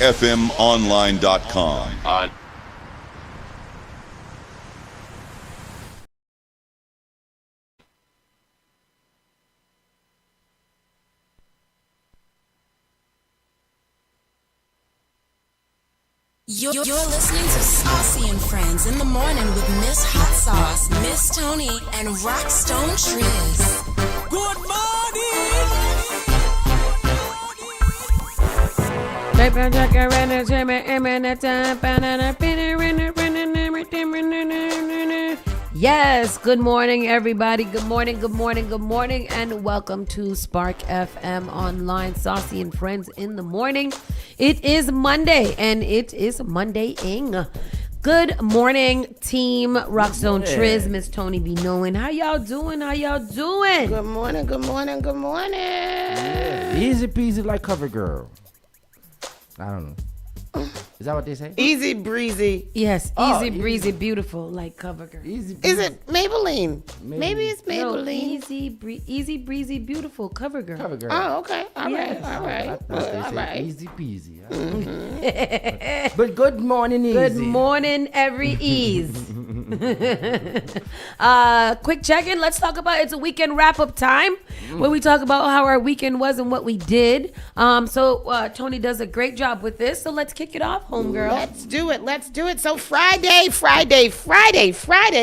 SparkFMOnline.com. You're listening to Saucy and Friends in the morning with Miss Hot Sauce, Miss Tony, and Rockstone Triz. Good morning! Yes, good morning, everybody. Good morning, and welcome to Spark FM Online, Saucy and Friends in the morning. It is Monday, and it is Monday-ing. Good morning, team. Rockstone Triz, Miss Tony B. Knowing. How y'all doing? Good morning. Yeah. Easy peasy like cover girl. I don't know. Is that what they say? Easy breezy. Yes, easy breezy, beautiful like cover girl. Is it Maybelline? Maybe it's Maybelline. No, easy breezy, beautiful cover girl. Oh, okay. All right. I thought they said right. easy peasy. But good morning, easy. Good morning, every ease. Quick check-in. Let's talk about it's a weekend wrap-up time where we talk about how our weekend was and what we did. So Tony does a great job with this. So let's kick it off, homegirl. Let's do it. So Friday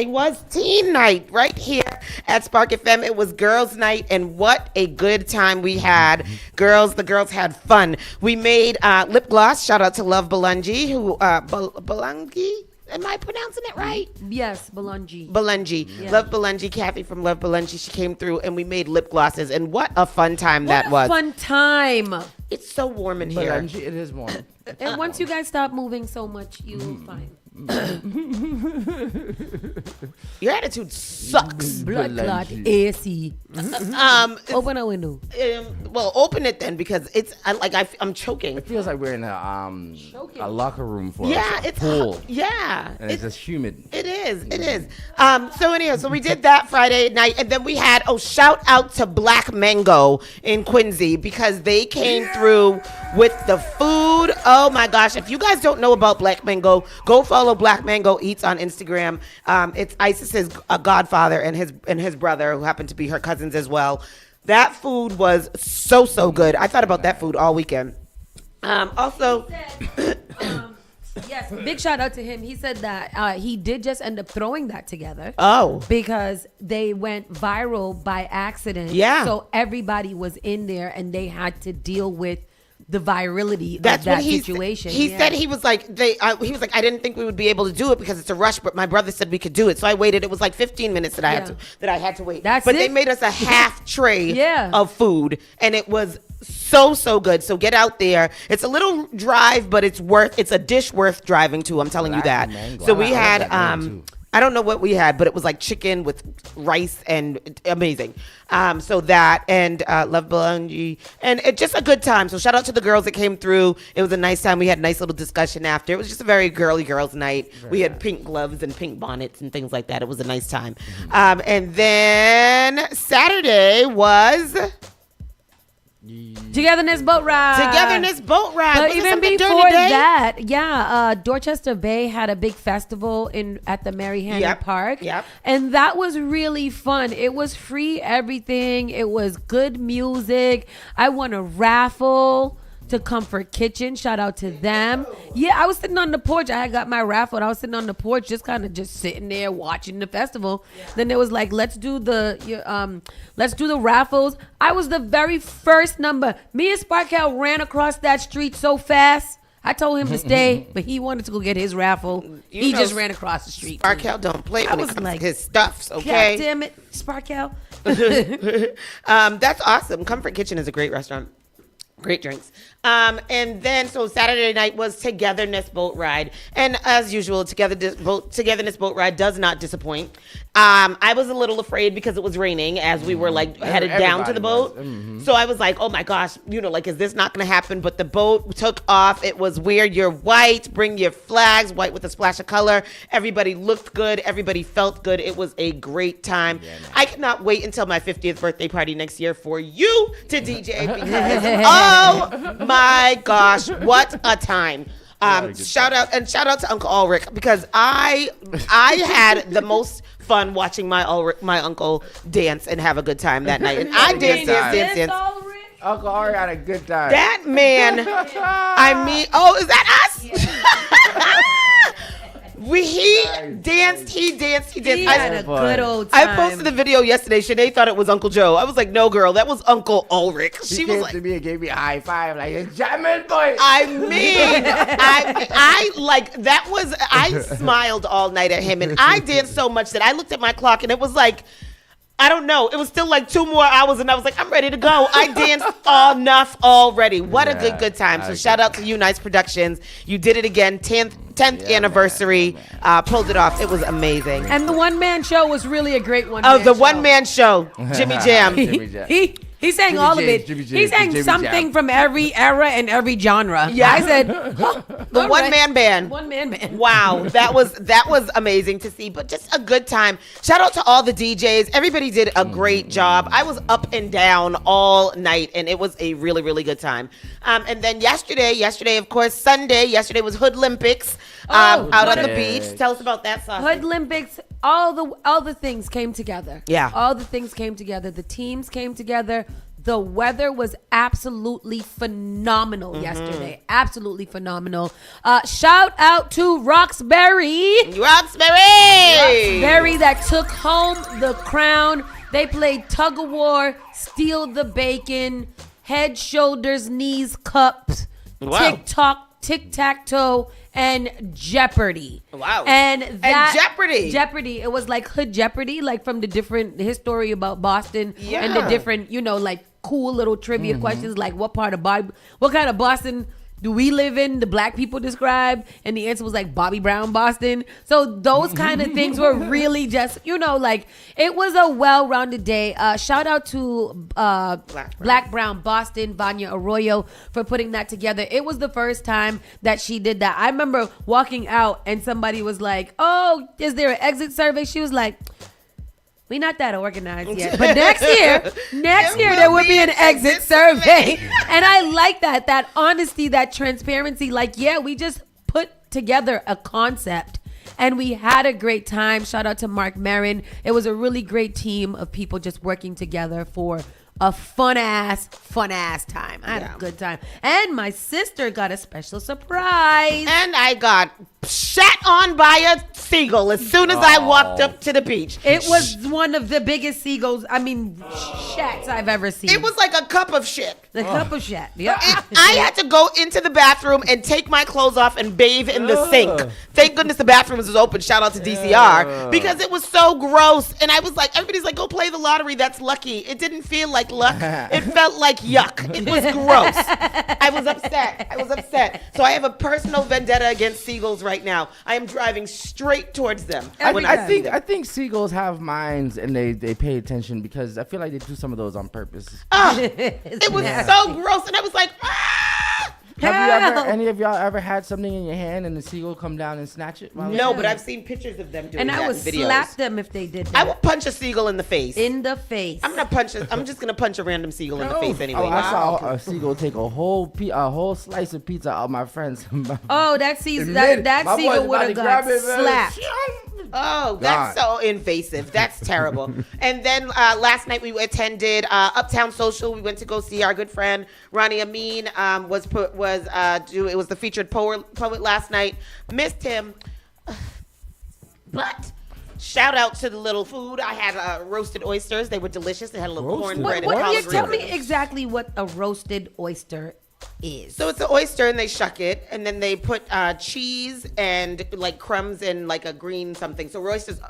was teen night right here at Spark FM. It was girls' night, and what a good time we had. The girls had fun. We made lip gloss. Shout out to Love Belungi, who Belungi. Am I pronouncing it right? Yes, Belungi. Yeah. Love Belungi, Kathy from Love Belungi. She came through and we made lip glosses, and what a fun time that was. Fun time. It's so warm in here. Belungi, it is warm. And once you guys stop moving so much, you'll find. Your attitude sucks. Blood clot AC. Open a window. Well, open it then, because I'm choking. It feels like we're in a locker room for a it's pool. Yeah, And it's just humid. It is. So anyhow, so we did that Friday night, and then we had shout out to Black Mango in Quincy, because they came through with the food. Oh my gosh! If you guys don't know about Black Mango, go follow Black Mango Eats on Instagram. It's Isis's godfather and his brother, who happen to be her cousins as well. That food was so good. I thought about that food all weekend. Yes, big shout out to him. He said that he did just end up throwing that together. Oh. Because they went viral by accident. Yeah. So everybody was in there and they had to deal with the virality of That's that what situation. He said he was like, I didn't think we would be able to do it because it's a rush, but my brother said we could do it. So I waited. It was like 15 minutes that I had to wait. But they made us a half tray Yeah. of food, and it was so good. So get out there. It's a little drive, but it's a dish worth driving to. I'm telling you that. Mango. So we I had love that name, too. I don't know what we had, but it was like chicken with rice and amazing. So that and Love Belungi, and just a good time. So shout out to the girls that came through. It was a nice time. We had a nice little discussion after. It was just a very girly girls night. We had pink gloves and pink bonnets and things like that. It was a nice time. And then Saturday was Togetherness boat ride. Was But it even something during before the day? that, Dorchester Bay had a big festival at the Mary Hannon Park. Yep. And that was really fun. It was free everything. It was good music. I won a raffle to Comfort Kitchen. Shout out to them. Yeah, I was sitting on the porch. I had got my raffle and I was sitting on the porch just sitting there watching the festival. Then it was like, let's do the raffles. I was the very first number. Me and Sparkell ran across that street so fast. I told him to stay, but he wanted to go get his raffle. He just ran across the street. Sparkell don't play when it comes to his stuffs, God okay? damn it, Sparkell. That's awesome. Comfort Kitchen is a great restaurant. Great drinks. And then, so Saturday night was Togetherness Boat Ride. And as usual, Togetherness Boat Ride does not disappoint. I was a little afraid because it was raining as we were headed down to the boat. So I was like, oh my gosh, is this not going to happen? But the boat took off. It was wear your white, bring your flags, white with a splash of color. Everybody looked good. Everybody felt good. It was a great time. Yeah, I cannot wait until my 50th birthday party next year for you to DJ because, oh my my gosh, what a time. Shout out to Uncle Ulrich, because I had the most fun watching my uncle dance and have a good time that night. And I dance. Uncle Ari had a good time. That man, I mean, is that us? He danced. He had a good old time. I posted the video yesterday. Shanae thought it was Uncle Joe. I was like, no, girl, that was Uncle Ulrich. She came to me and gave me a high five, like, it's jamming, boy. I mean, I smiled all night at him, and I danced so much that I looked at my clock, and it was like, I don't know. It was still like 2 more hours, and I was like, I'm ready to go. I danced enough already. What a good time. So shout out to you, Nice Productions. You did it again. 10th anniversary. Pulled it off. It was amazing. And the one-man show was really a great one. Oh, the one-man show. Jimmy Jam. He sang all of it. He sang something from every era and every genre. Yeah. I said, the one-man band. One-man band. Wow, that was amazing to see, but just a good time. Shout out to all the DJs. Everybody did a great job. I was up and down all night, and it was a really, really good time. And then yesterday, of course, Sunday, yesterday was Hoodlympics out on the beach. Tell us about that, Saucy. Hoodlympics, all the things came together. Yeah. All the things came together. The teams came together. The weather was absolutely phenomenal yesterday. Absolutely phenomenal. Shout out to Roxbury. Roxbury that took home the crown. They played tug of war, steal the bacon, head, shoulders, knees, cups, tic-tac-toe, and Jeopardy. Wow. And Jeopardy. Jeopardy. It was like Hood Jeopardy, like from the different history about Boston and the different, like cool little trivia questions, like what kind of Boston do we live in? The black people described, and the answer was like Bobby Brown, Boston. So those kind of things were really just, like it was a well-rounded day. Shout out to Black Brown Boston, Vanya Arroyo, for putting that together. It was the first time that she did that. I remember walking out and somebody was like, "Oh, is there an exit survey?" She was like, "We not that organized yet, but next year there will be an exit survey." And I like that honesty, that transparency. Like, yeah, we just put together a concept and we had a great time. Shout out to Mark Marin. It was a really great team of people just working together for a fun ass time. I had a good time. And my sister got a special surprise. And I got shat on by a seagull as soon as I walked up to the beach. It was one of the biggest seagulls, shats I've ever seen. It was like a cup of shit. The cup of shit. Yeah. I had to go into the bathroom and take my clothes off and bathe in the sink. Thank goodness the bathroom was open. Shout out to DCR. Because it was so gross. And I was like, everybody's like, go play the lottery. That's lucky. It didn't feel like luck. It felt like yuck. It was gross. I was upset. So I have a personal vendetta against seagulls right now. I am driving straight towards them. I think seagulls have minds and they pay attention, because I feel like they do some of those on purpose. It was so gross, and I was like, Have any of y'all ever had something in your hand and the seagull come down and snatch it? No, but I've seen pictures of them doing and that I would in videos. slap them if they did that. I would punch a seagull in the face. In the face. I'm just gonna punch a random seagull in the face anyway. I saw a seagull take a whole slice of pizza out of my friend's mouth. That seagull would have got slapped. Oh, that's so invasive. That's terrible. And then last night we attended Uptown Social. We went to go see our good friend Ronnie Amin. It was the featured poet last night. Missed him, but shout out to the little food. I had roasted oysters. They were delicious. They had a little cornbread and collard greens. Tell me exactly what a roasted oyster is. So it's an oyster and they shuck it, and then they put cheese and like crumbs and like a green something. So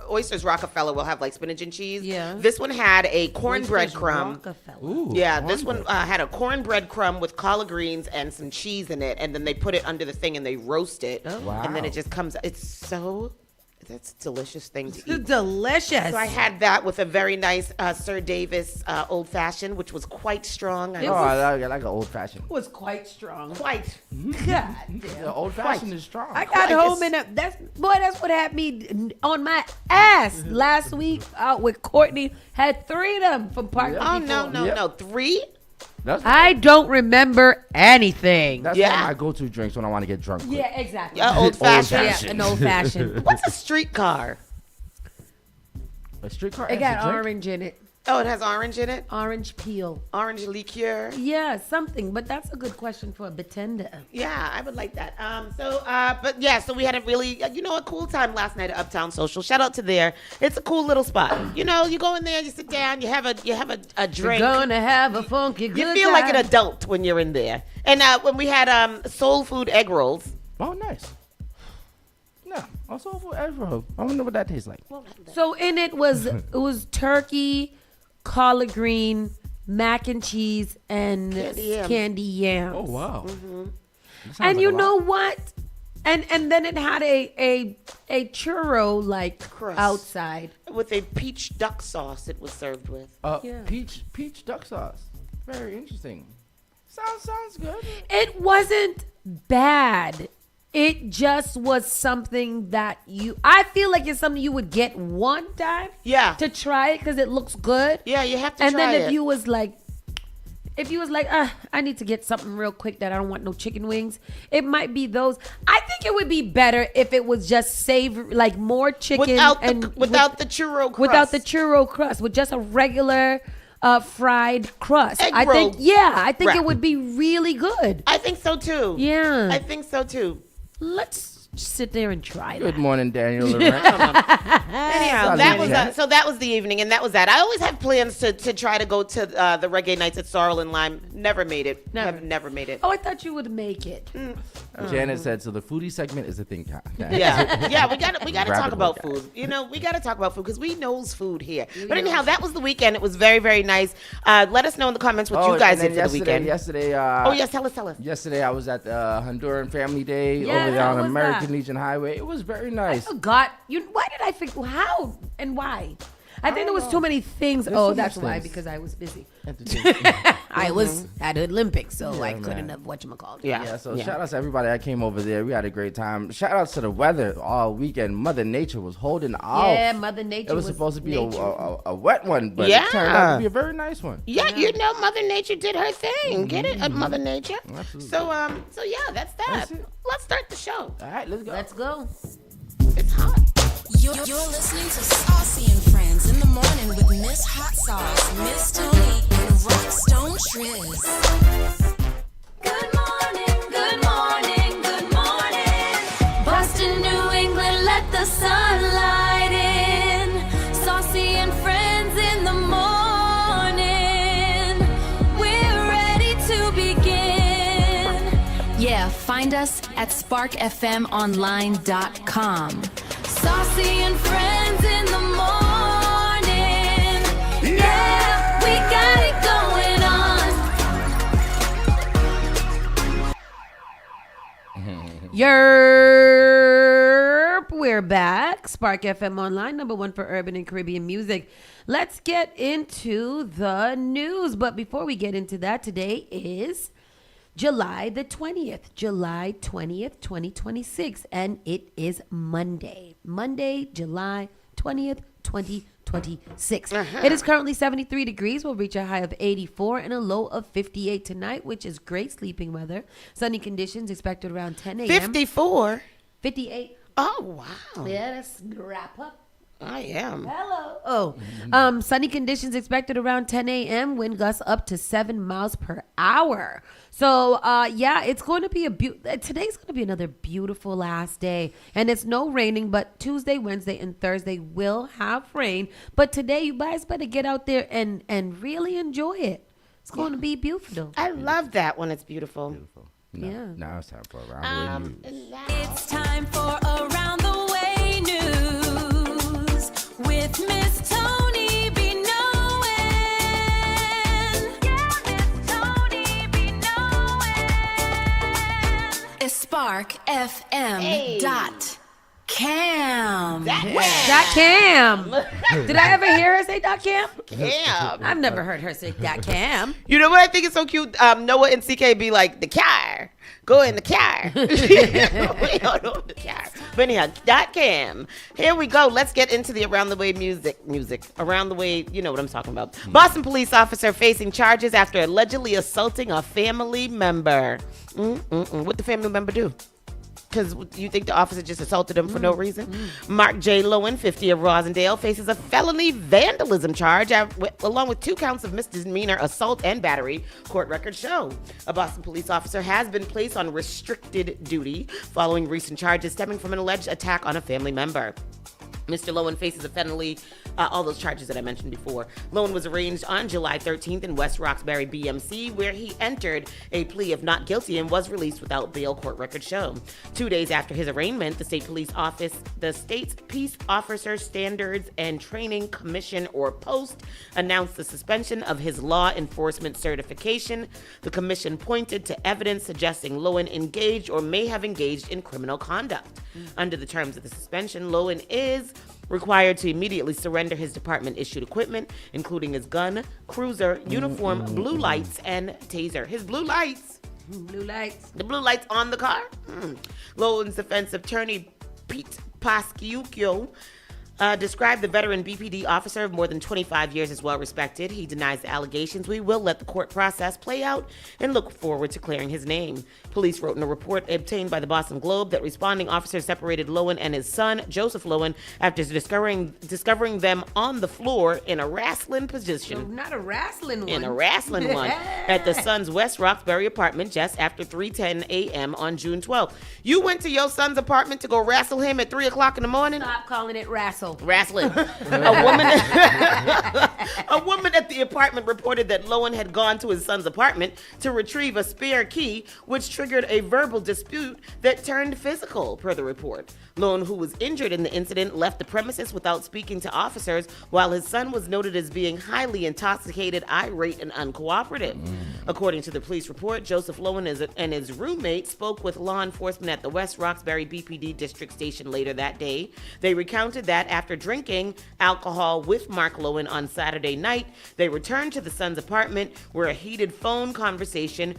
oysters Rockefeller will have like spinach and cheese. Yeah. This one had a cornbread crumb. Rockefeller. Ooh, yeah, this one had a cornbread crumb with collard greens and some cheese in it, and then they put it under the thing and they roast it. Oh. Wow. And then it just comes. That's a delicious thing to eat. Delicious. So I had that with a very nice Sir Davis old fashioned, which was quite strong. I like an old fashioned. It was quite strong. Quite. God damn. The old fashioned is strong. I got home and that's what had me on my ass last week out with Courtney. Had 3 of them from Park. Oh no, 3? That's I don't remember anything. that's Yeah. one of my go-to drinks when I want to get drunk. quick. Yeah, exactly. Old fashioned. Yeah, an old fashioned. What's a streetcar? A streetcar. It as a got drink? orange in it. Oh, it has orange in it. Orange peel. Orange liqueur. Yeah, something. But that's a good question for a bartender. Yeah, I would like that. But yeah, so we had a really, a cool time last night at Uptown Social. Shout out to there. It's a cool little spot. You go in there, you sit down, you have a drink. You're gonna have a funky good You feel like an time. adult when you're in there. And when we had soul food egg rolls. Oh, nice. Yeah, also for Ezra. I wonder what that tastes like. So in it was turkey, collard green, mac and cheese, and candy yams. Oh wow. And you know what? And then it had a churro like Crust. outside. With a peach duck sauce it was served with. Yeah. Peach duck sauce. Very interesting. Sounds good. It wasn't bad. It just was something that I feel like it's something you would get one time. Yeah. To try it because it looks good. Yeah, you have to And try then it. if you was like, I need to get something real quick that I don't want no chicken wings, it might be those. I think it would be better if it was just savory, like more chicken without and the churro crust. without the churro crust, with just a regular fried crust. Egg I roll think it wrap. would be really good. I think so too. Yeah. I think so too. Let's sit there and try Good that. morning, Daniel. Loren. Anyhow, Sounds that good. was so that was the evening, and that was that. I always have plans to try to go to the reggae nights at Sorrel and Lime. Never made it. Never. Have never made it. Oh, I thought you would make it. Janet said, so the foodie segment is a thing. Yeah. We got to talk Rabbit about hole, food. We got to talk about food because we knows food here. But anyhow, that was the weekend. It was very, very nice. Let us know in the comments what you guys did for the weekend. Yesterday, Yes, tell us. Yesterday, I was at the Honduran Family Day Yeah, over there how on was American that? Legion Highway. It was very I nice. forgot. Why did I forget? How and why? I think there was too many things. There's Oh, so that's much why, things. because I was busy. Yeah, I was at the Olympics, so I couldn't man. have whatchamacallit. Yeah. so shout out to everybody that came over there. We had a great time. Shout out to the weather all weekend. Mother Nature was holding off. Yeah, Mother Nature It was supposed to be a wet one, but it turned out to be a very nice one. Yeah, Mother Nature did her thing. Get it, Mother Nature. Absolutely. So yeah, that's that. That's it. Let's start the show. All right, let's go. Let's go. It's hot. You're listening to Saucy and Friends in the morning with Miss Hot Sauce, Miss Tony, and Rockstone Triz. Good morning, good morning, good morning. Boston, New England, let the sunlight in. Saucy and Friends in the morning. We're ready to begin. Yeah, find us at sparkfmonline.com. Saucy and Friends in the morning. Yeah, we got it going on. Yerp, we're back. Spark FM Online, #1 for urban and Caribbean music. Let's get into the news. But before we get into that, today is July the 20th, 2026, and it is Monday, July 20th, 2026. It is currently 73 degrees. We'll reach a high of 84 and a low of 58 tonight, which is great sleeping weather. Sunny conditions expected around 10 a.m. 54. 58. Oh wow. Yeah, that's wrap up. I am. Hello. Sunny conditions expected around 10 a.m. Wind gusts up to 7 miles per hour. So, it's going to be today's going to be another beautiful last day. And it's no raining, but Tuesday, Wednesday, and Thursday will have rain. But today, you guys better get out there and really enjoy it. It's going to be beautiful. I love that when it's beautiful. No, now it's time for a round of news. It's time for Around the Way News with Miss Tony B. Knowin'. Yeah, Miss Tony B. Knowin'. It's SparkFM dot cam. Dot Cam. Did I ever hear her say Dot Cam? Damn. I've never heard her say Dot Cam. You know what I think is so cute? Noah and CK be like, the car. Go in the car. We don't know the car. But anyhow, .cam. Here we go. Let's get into the around the way music. Around the way, you know what I'm talking about. Boston police officer facing charges after allegedly assaulting a family member. What the family member do? Because you think the officer just assaulted him for no reason? Mark J. Lowen, 50 of Rosendale, faces a felony vandalism charge along with 2 counts of misdemeanor assault and battery, court records show. A Boston police officer has been placed on restricted duty following recent charges stemming from an alleged attack on a family member. Mr. Lowen faces a felony, all those charges that I mentioned before. Lowen was arraigned on July 13th in West Roxbury BMC, where he entered a plea of not guilty and was released without bail, court records show. 2 days after his arraignment, the state's Peace Officer Standards and Training Commission, or POST, announced the suspension of his law enforcement certification. The commission pointed to evidence suggesting Lowen engaged or may have engaged in criminal conduct. Under the terms of the suspension, Lowen is required to immediately surrender his department-issued equipment, including his gun, cruiser, uniform, blue lights, and taser. His blue lights. Blue lights. The blue lights on the car. Lowen's defense attorney, Pete Pascuccio, described the veteran BPD officer of more than 25 years as well respected. He denies the allegations. We will let the court process play out and look forward to clearing his name. Police wrote in a report obtained by the Boston Globe that responding officers separated Lowen and his son, Joseph Lowen, after discovering them on the floor in a wrestling position. Not a wrestling one. In a wrestling one at the son's West Roxbury apartment just after 3:10 a.m. on June 12th. You went to your son's apartment to go wrestle him at 3 o'clock in the morning? Stop calling it wrestle. Wrestling. A woman at the apartment reported that Lowen had gone to his son's apartment to retrieve a spare key, which triggered a verbal dispute that turned physical, per the report. Lowen, who was injured in the incident, left the premises without speaking to officers, while his son was noted as being highly intoxicated, irate, and uncooperative. According to the police report, Joseph Lowen and his roommate spoke with law enforcement at the West Roxbury BPD district station later that day. They recounted that after drinking alcohol with Mark Lowen on Saturday night, they returned to the son's apartment where a heated phone conversation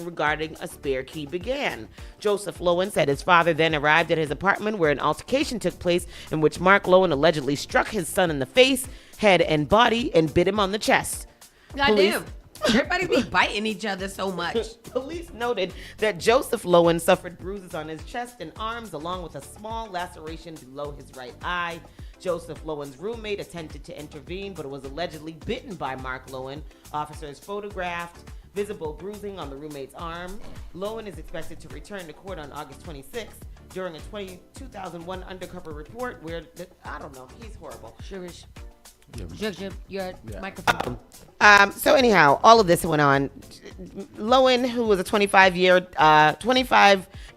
regarding a spare key began. Joseph Lowen said his father then arrived at his apartment where an altercation took place in which Mark Lowen allegedly struck his son in the face, head, and body and bit him on the chest. Goddamn. Everybody be biting each other so much. Police noted that Joseph Lowen suffered bruises on his chest and arms along with a small laceration below his right eye. Joseph Lowen's roommate attempted to intervene, but was allegedly bitten by Mark Lowen. Officers photographed visible bruising on the roommate's arm. Lowen is expected to return to court on August 26th during a 2001 undercover report where, I don't know, he's horrible. Your microphone. So anyhow, all of this went on. Lowen, who was a 25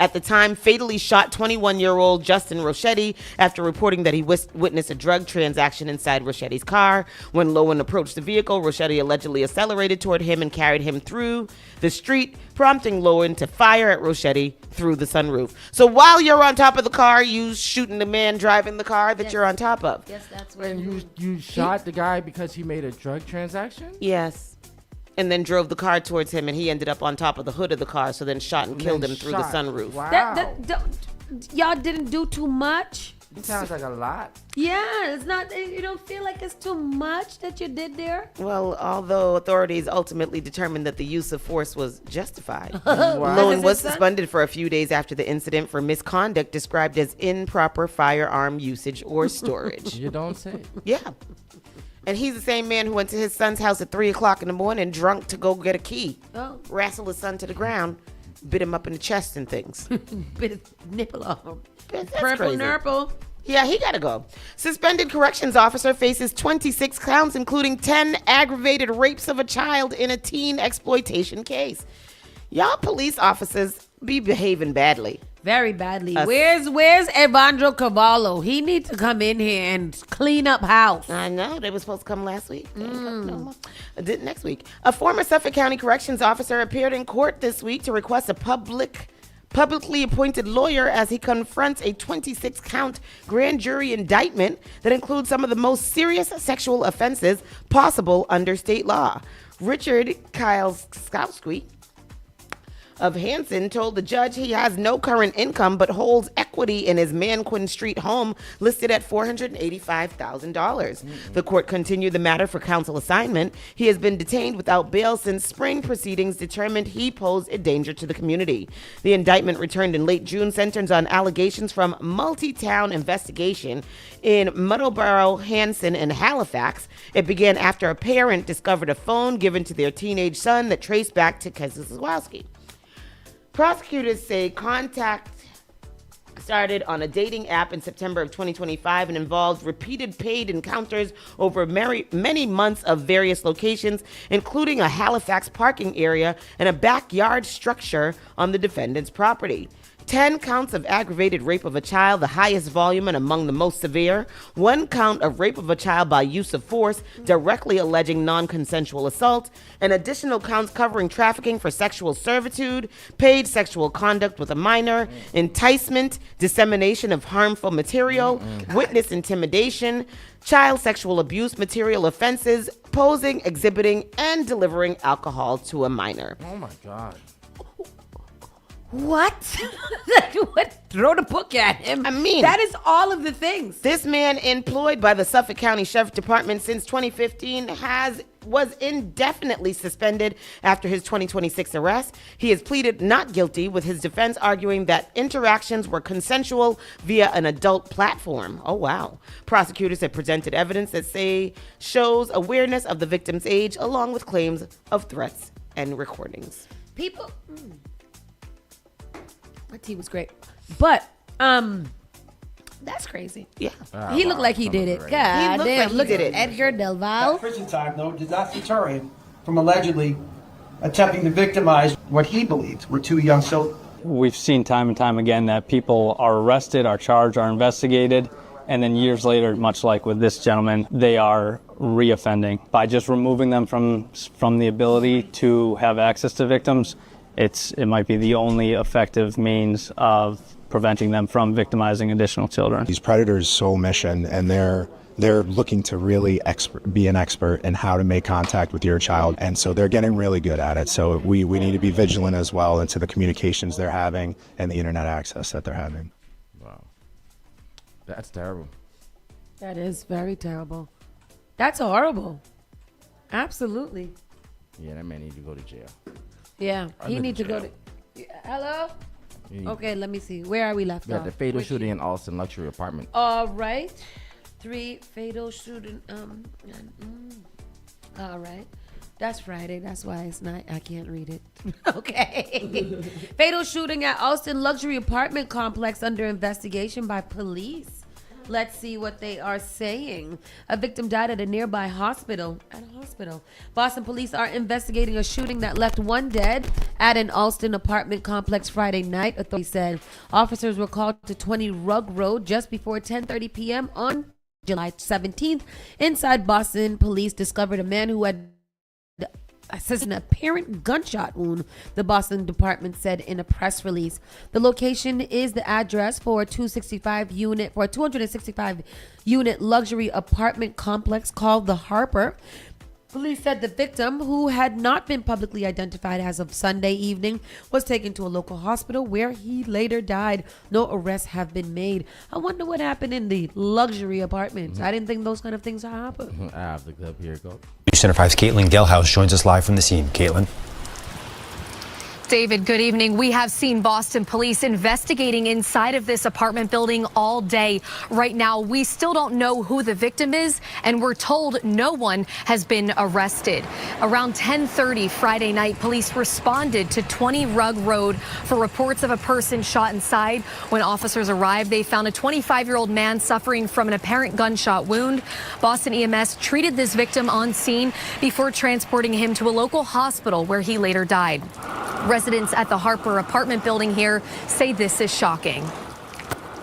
at the time, fatally shot 21-year-old Justin Rochetti after reporting that he witnessed a drug transaction inside Rochetti's car. When Lowen approached the vehicle, Rochetti allegedly accelerated toward him and carried him through the street, prompting Lowen to fire at Rochetti through the sunroof. So while you're on top of the car, you shooting the man driving the car that you're on top of. Yes, that's what. And you shot the guy because he made a drug transaction? Yes. And then drove the car towards him, and he ended up on top of the hood of the car, so then shot and killed him through the sunroof. Wow. Y'all didn't do too much? It sounds like a lot. Yeah, it's not. You don't feel like it's too much that you did there? Well, although authorities ultimately determined that the use of force was justified. Wow. Lowen was suspended for a few days after the incident for misconduct described as improper firearm usage or storage. You don't say. Yeah. And he's the same man who went to his son's house at 3 o'clock in the morning drunk to go get a key. Oh. Wrestle his son to the ground, bit him up in the chest and things. Bit his nipple off. That's Purple crazy. nurple. Yeah, he gotta go. Suspended corrections officer faces 26 counts, including 10 aggravated rapes of a child in a teen exploitation case. Y'all police officers be behaving badly. Very badly. Where's Evandro Cavallo? He needs to come in here and clean up house. I know. They were supposed to come last week. They ain't come no more. Did next week. A former Suffolk County Corrections officer appeared in court this week to request a publicly appointed lawyer as he confronts a 26-count grand jury indictment that includes some of the most serious sexual offenses possible under state law. Richard Kylskowski, of Hanson told the judge he has no current income but holds equity in his Manquin Street home listed at $485,000. The court continued the matter for counsel assignment. He has been detained without bail since spring proceedings determined he posed a danger to the community. The indictment returned in late June centers on allegations from multi-town investigation in Middleborough, Hanson, and Halifax. It began after a parent discovered a phone given to their teenage son that traced back to Keselowski. Prosecutors say contact started on a dating app in September of 2025 and involved repeated paid encounters over many months of various locations, including a Halifax parking area and a backyard structure on the defendant's property. 10 counts of aggravated rape of a child, the highest volume and among the most severe. 1 count of rape of a child by use of force, directly alleging non-consensual assault. And additional counts covering trafficking for sexual servitude, paid sexual conduct with a minor, enticement, dissemination of harmful material, witness intimidation, child sexual abuse material offenses, posing, exhibiting, and delivering alcohol to a minor. Oh my God. What? What? Throw the book at him. I mean, that is all of the things. This man, employed by the Suffolk County Sheriff's Department since 2015, was indefinitely suspended after his 2026 arrest. He has pleaded not guilty, with his defense arguing that interactions were consensual via an adult platform. Oh, wow. Prosecutors have presented evidence that shows awareness of the victim's age, along with claims of threats and recordings. People... My tea was great. But, that's crazy. Yeah. He looked like he did it. God He looked damn. like he Look did at it. Edgar Del That Val. prison time, though, did not deter him from allegedly attempting to victimize what he believed were 2 young children. We've seen time and time again that people are arrested, are charged, are investigated, and then years later, much like with this gentleman, they are reoffending. By just removing them from the ability to have access to victims, it might be the only effective means of preventing them from victimizing additional children. These predators' sole mission, and they're looking to really be an expert in how to make contact with your child, and so they're getting really good at it. So we need to be vigilant as well into the communications they're having and the internet access that they're having. Wow. That's terrible. That is very terrible. That's horrible. Absolutely. Yeah, that man need to go to jail. Yeah. He live needs to in go to... Hello? Okay, let me see. Where are we left We got off? the fatal Which- shooting in Austin luxury apartment. All right. 3 fatal shooting. All right. That's Friday. That's why it's not. I can't read it. Okay. Fatal shooting at Austin luxury apartment complex under investigation by police. Let's see what they are saying. A victim died at a nearby hospital. Boston police are investigating a shooting that left 1 dead at an Austin apartment complex Friday night. Authorities said officers were called to 20 Rug Road just before 10:30 p.m. on July 17th. Inside, Boston police discovered a man who had an apparent gunshot wound, the Boston department said in a press release. The location is the address for a 265 unit luxury apartment complex called the Harper. Police said the victim, who had not been publicly identified as of Sunday evening, was taken to a local hospital where he later died. No arrests have been made. I wonder what happened in the luxury apartments. I didn't think those kind of things would happen. I have the clip here. Go. Center 5's Caitlin Gelhaus joins us live from the scene. Caitlin. David, good evening. We have seen Boston police investigating inside of this apartment building all day. Right now, we still don't know who the victim is, and we're told no one has been arrested. Around 10:30 Friday night, police responded to 20 Rug Road for reports of a person shot inside. When officers arrived, they found a 25-year-old man suffering from an apparent gunshot wound. Boston EMS treated this victim on scene before transporting him to a local hospital where he later died. Residents at the Harper apartment building here say this is shocking.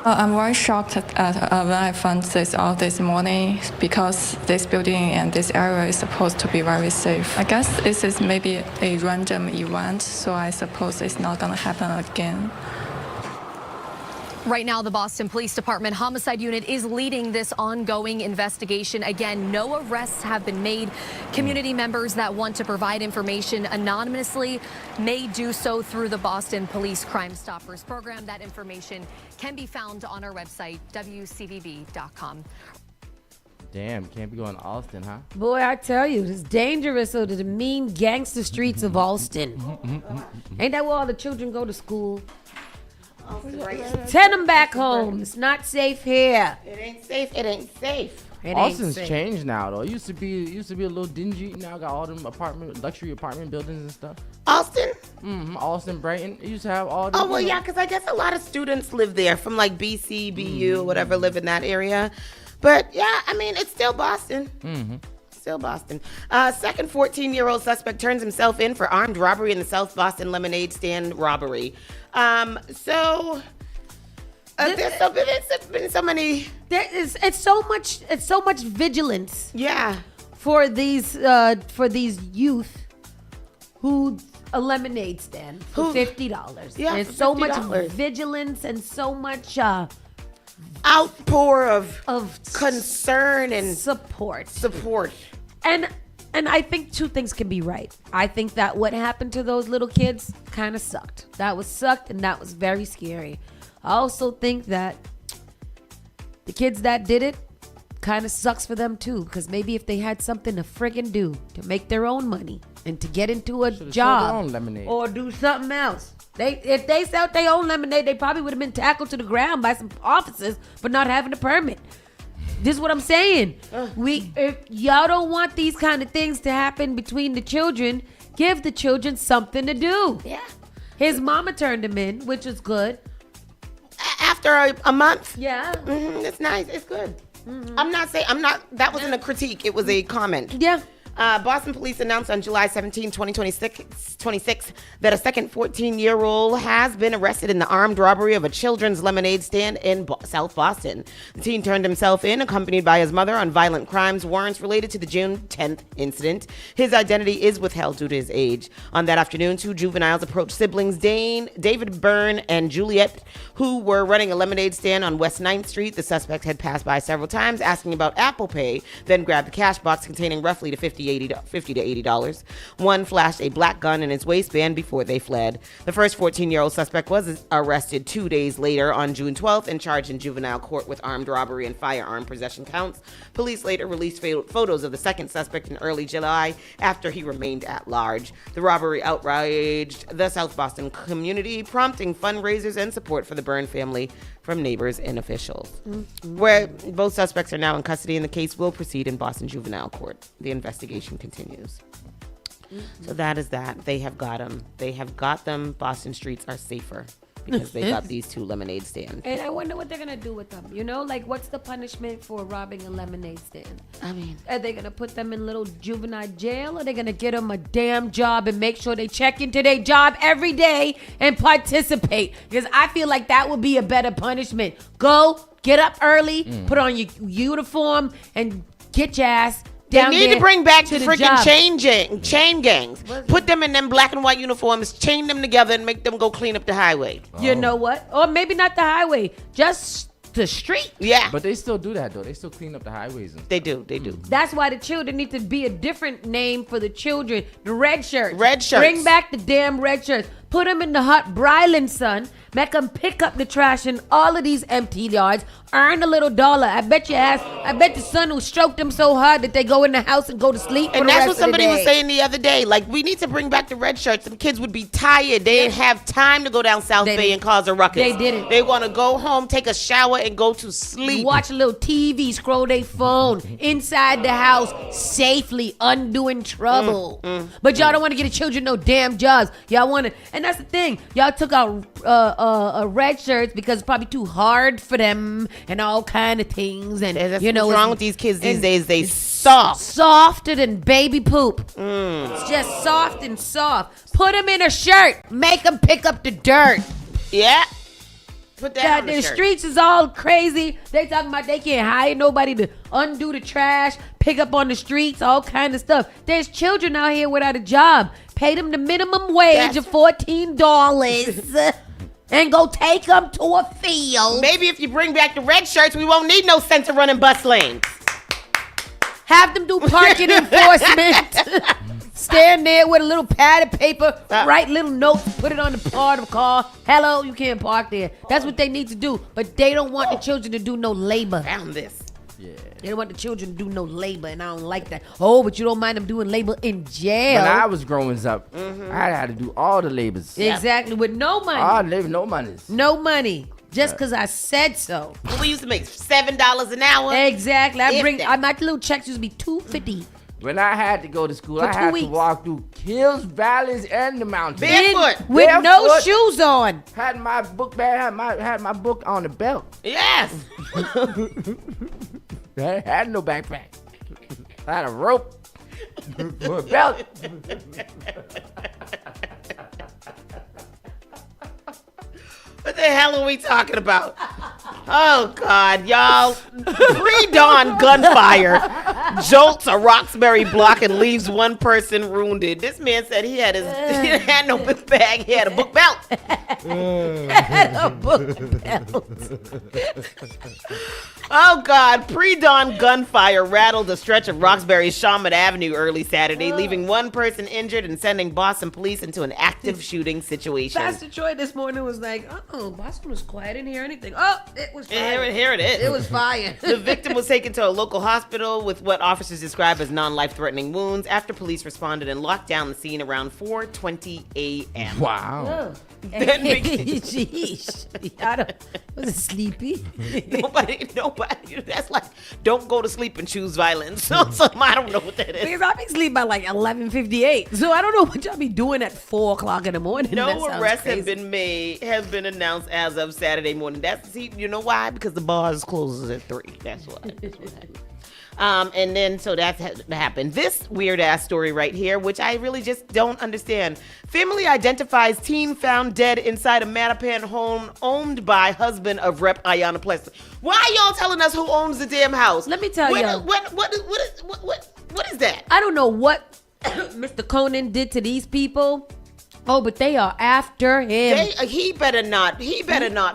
I'm very shocked when I found this out this morning because this building and this area is supposed to be very safe. I guess this is maybe a random event, so I suppose it's not going to happen again. Right now, the Boston Police Department Homicide Unit is leading this ongoing investigation. Again, no arrests have been made. Community members that want to provide information anonymously may do so through the Boston Police Crime Stoppers program. That information can be found on our website, WCVB.com. Damn, can't be going to Austin, huh? Boy, I tell you, it's dangerous to the mean gangster streets of Austin. Ain't that where all the children go to school? Send them back home. It's not safe here. It ain't safe. It ain't safe. Austin's changed now, though. It used to be a little dingy. Now got all them luxury apartment buildings and stuff. Austin? Austin, Brighton. It used to have all them. Oh, well, yeah, because I guess a lot of students live there from like BC, BU, whatever, live in that area. But yeah, I mean, it's still Boston. Still Boston. Second 14-year-old suspect turns himself in for armed robbery in the South Boston lemonade stand robbery. There's been so many. It's so much vigilance. Yeah. For these youth who a lemonade stand for $50. Yeah, there's for so much $50. vigilance and so much outpour of concern and support. And I think two things can be right. I think that what happened to those little kids kind of sucked. That was sucked and that was very scary. I also think that the kids that did it kind of sucks for them too, because maybe if they had something to friggin' do to make their own money and to get into a job or do something else. If they sell their own lemonade, they probably would have been tackled to the ground by some officers for not having a permit. This is what I'm saying. If y'all don't want these kind of things to happen between the children, give the children something to do. Yeah. His mama turned him in, which is good. After a month? Yeah. It's nice. It's good. That wasn't a critique. It was a comment. Yeah. Boston police announced on July 17, 2026, that a second 14-year-old has been arrested in the armed robbery of a children's lemonade stand in South Boston. The teen turned himself in, accompanied by his mother, on violent crimes warrants related to the June 10th incident. His identity is withheld due to his age. On that afternoon, two juveniles approached siblings David Byrne and Juliet, who were running a lemonade stand on West 9th Street. The suspect had passed by several times, asking about Apple Pay, then grabbed the cash box containing roughly $50 to $80. One flashed a black gun in his waistband before they fled. The first 14-year-old suspect was arrested 2 days later on June 12th and charged in juvenile court with armed robbery and firearm possession counts. Police later released photos of the second suspect in early July after he remained at large. The robbery outraged the South Boston community, prompting fundraisers and support for the Byrne family from neighbors and officials. Where both suspects are now in custody and the case will proceed in Boston Juvenile Court. The investigation continues. So that is that. They have got them. They have got them. Boston streets are safer because they got these two lemonade stands. And I wonder what they're going to do with them. You know, like what's the punishment for robbing a lemonade stand? I mean, are they going to put them in little juvenile jail, or are they going to get them a damn job and make sure they check into their job every day and participate? Because I feel like that would be a better punishment. Go, get up early, put on your uniform, and get your ass down there. They need to bring back the freaking job. chain gangs. Put them in them black and white uniforms, chain them together, and make them go clean up the highway. You know what? Or maybe not the highway, just the street. Yeah. But they still do that, though. They still clean up the highways. They do. That's why the children need to be a different name for the children. The red shirts. Red shirts. Bring back the damn red shirts. Put them in the hut, Bryland, son. Make them pick up the trash in all of these empty yards. Earn a little dollar. I bet the son will stroke them so hard that they go in the house and go to sleep. And that's what somebody was saying the other day. Like, we need to bring back the red shirts. Some kids would be tired. They didn't have time to go down South Bay and cause a ruckus. They didn't. They want to go home, take a shower, and go to sleep. Watch a little TV, scroll their phone inside the house, safely undoing trouble. But y'all don't want to get the children no damn jobs. Y'all want to, and that's the thing. Y'all took out red shirts because it's probably too hard for them and all kind of things. And that's you know what's wrong with these kids these days. They softer than baby poop. It's just soft and soft. Put them in a shirt. Make them pick up the dirt. Yeah. Put that on the shirt. streets is all crazy. They talking about they can't hire nobody to undo the trash, pick up on the streets, all kind of stuff. There's children out here without a job. Pay them the minimum wage of $14. and go take them to a field. Maybe if you bring back the red shirts, we won't need no center running bus lanes. Have them do parking enforcement. Stand there with a little pad of paper, write little notes, put it on the part of the car. Hello, you can't park there. That's what they need to do. But they don't want the children to do no labor. Found this. Yeah. They don't want the children to do no labor, and I don't like that. Oh, but you don't mind them doing labor in jail. When I was growing up, I had to do all the labors. Exactly, with no money. All the labor, no money. No money. Just because I said so. We used to make $7 an hour. Exactly. If My little checks used to be $2.50. When I had to go to school, For I 2 had weeks. to walk through hills, valleys, and the mountains. Barefoot. With no Barefoot. shoes on. Had my book bag, had my book on the belt. Yes. I had no backpack. I had a rope for a belt. What the hell are we talking about? Oh, God, y'all. Pre-dawn gunfire jolts a Roxbury block and leaves one person wounded. This man said he had he had no book bag. He had a book belt. A book belt. Oh, God. Pre-dawn gunfire rattled a stretch of Roxbury's Shawmut Avenue early Saturday, leaving one person injured and sending Boston police into an active shooting situation. Pastor Troy this morning was like, Boston was quiet. I didn't hear anything. Oh, it was fire. Here it is. It was fire. The victim was taken to a local hospital with what officers describe as non-life-threatening wounds after police responded and locked down the scene around 4:20 a.m. Wow. Jeez. Was it sleepy? Nobody. That's like, don't go to sleep and choose violence. So I don't know what that is. Because I be sleep by like 11:58. So I don't know what y'all be doing at 4 o'clock in the morning. That No sounds arrests crazy. have been announced as of Saturday morning. You know why? Because the bars closes at 3. That's why. And then, so that happened. This weird ass story right here, which I really just don't understand. Family identifies teen found dead inside a Mattapan home owned by husband of Rep. Ayanna Pressley. Why are y'all telling us who owns the damn house? Let me tell you. What is that? I don't know what Mr. Conan did to these people. Oh, but they are after him. He better not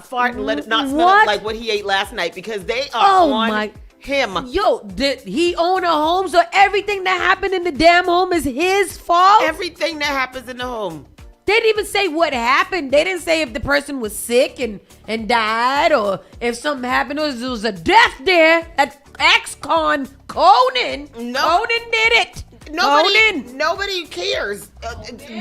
fart and let it not smell What? like what he ate last night, because they are on him. Yo, did he own a home? So everything that happened in the damn home is his fault? Everything that happens in the home. They didn't even say what happened. They didn't say if the person was sick and died, or if something happened, or there was a death there. That ex-con Conan. No. Conan did it. Nobody cares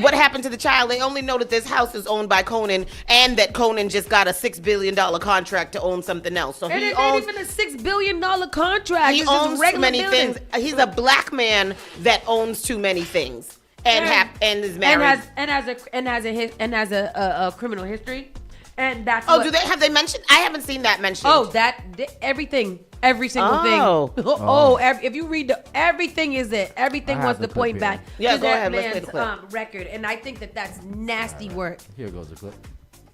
what happened to the child. They only know that this house is owned by Conan, and that Conan just got a $6 billion contract to own something else. So And he it owns. ain't even a $6 billion contract. He It's just owns too regular many buildings. things. He's a black man that owns too many things, and is married. and has a criminal history, and that's have they mentioned? I haven't seen that mentioned. Everything. Every single thing. If you read everything is it. Everything I wants have to the point clip back here. Yeah, to go that ahead. Let's play the man's clip. record, and I think that's nasty work. Here goes the clip.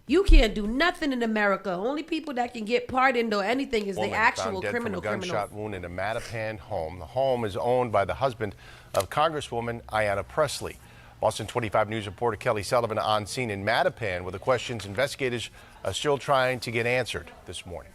You can't do nothing in America. Only people that can get pardoned or anything is the actual criminal. Gunshot wound in a Mattapan home. The home is owned by the husband of Congresswoman Ayanna Pressley. Boston 25 News reporter Kelly Sullivan on scene in Mattapan with the questions investigators are still trying to get answered this morning.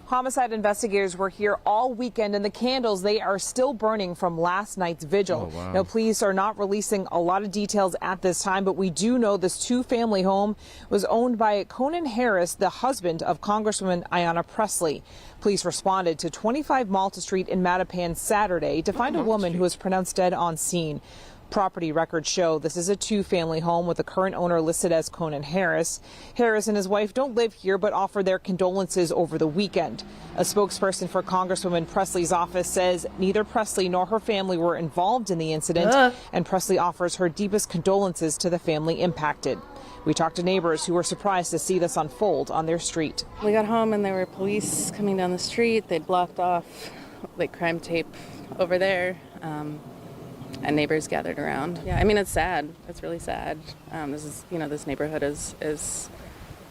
Homicide investigators were here all weekend, and the candles, they are still burning from last night's vigil. Oh, wow. Now, police are not releasing a lot of details at this time, but we do know this two-family home was owned by Conan Harris, the husband of Congresswoman Ayanna Pressley. Police responded to 25 Malta Street in Mattapan Saturday to find a woman who was pronounced dead on scene. Property records show this is a two-family home with the current owner listed as Conan Harris. Harris and his wife don't live here but offer their condolences over the weekend. A spokesperson for Congresswoman Pressley's office says neither Pressley nor her family were involved in the incident, and Pressley offers her deepest condolences to the family impacted. We talked to neighbors who were surprised to see this unfold on their street. We got home and there were police coming down the street. They'd blocked off like crime tape over there. And neighbors gathered around. Yeah, I mean, it's sad. It's really sad. This neighborhood is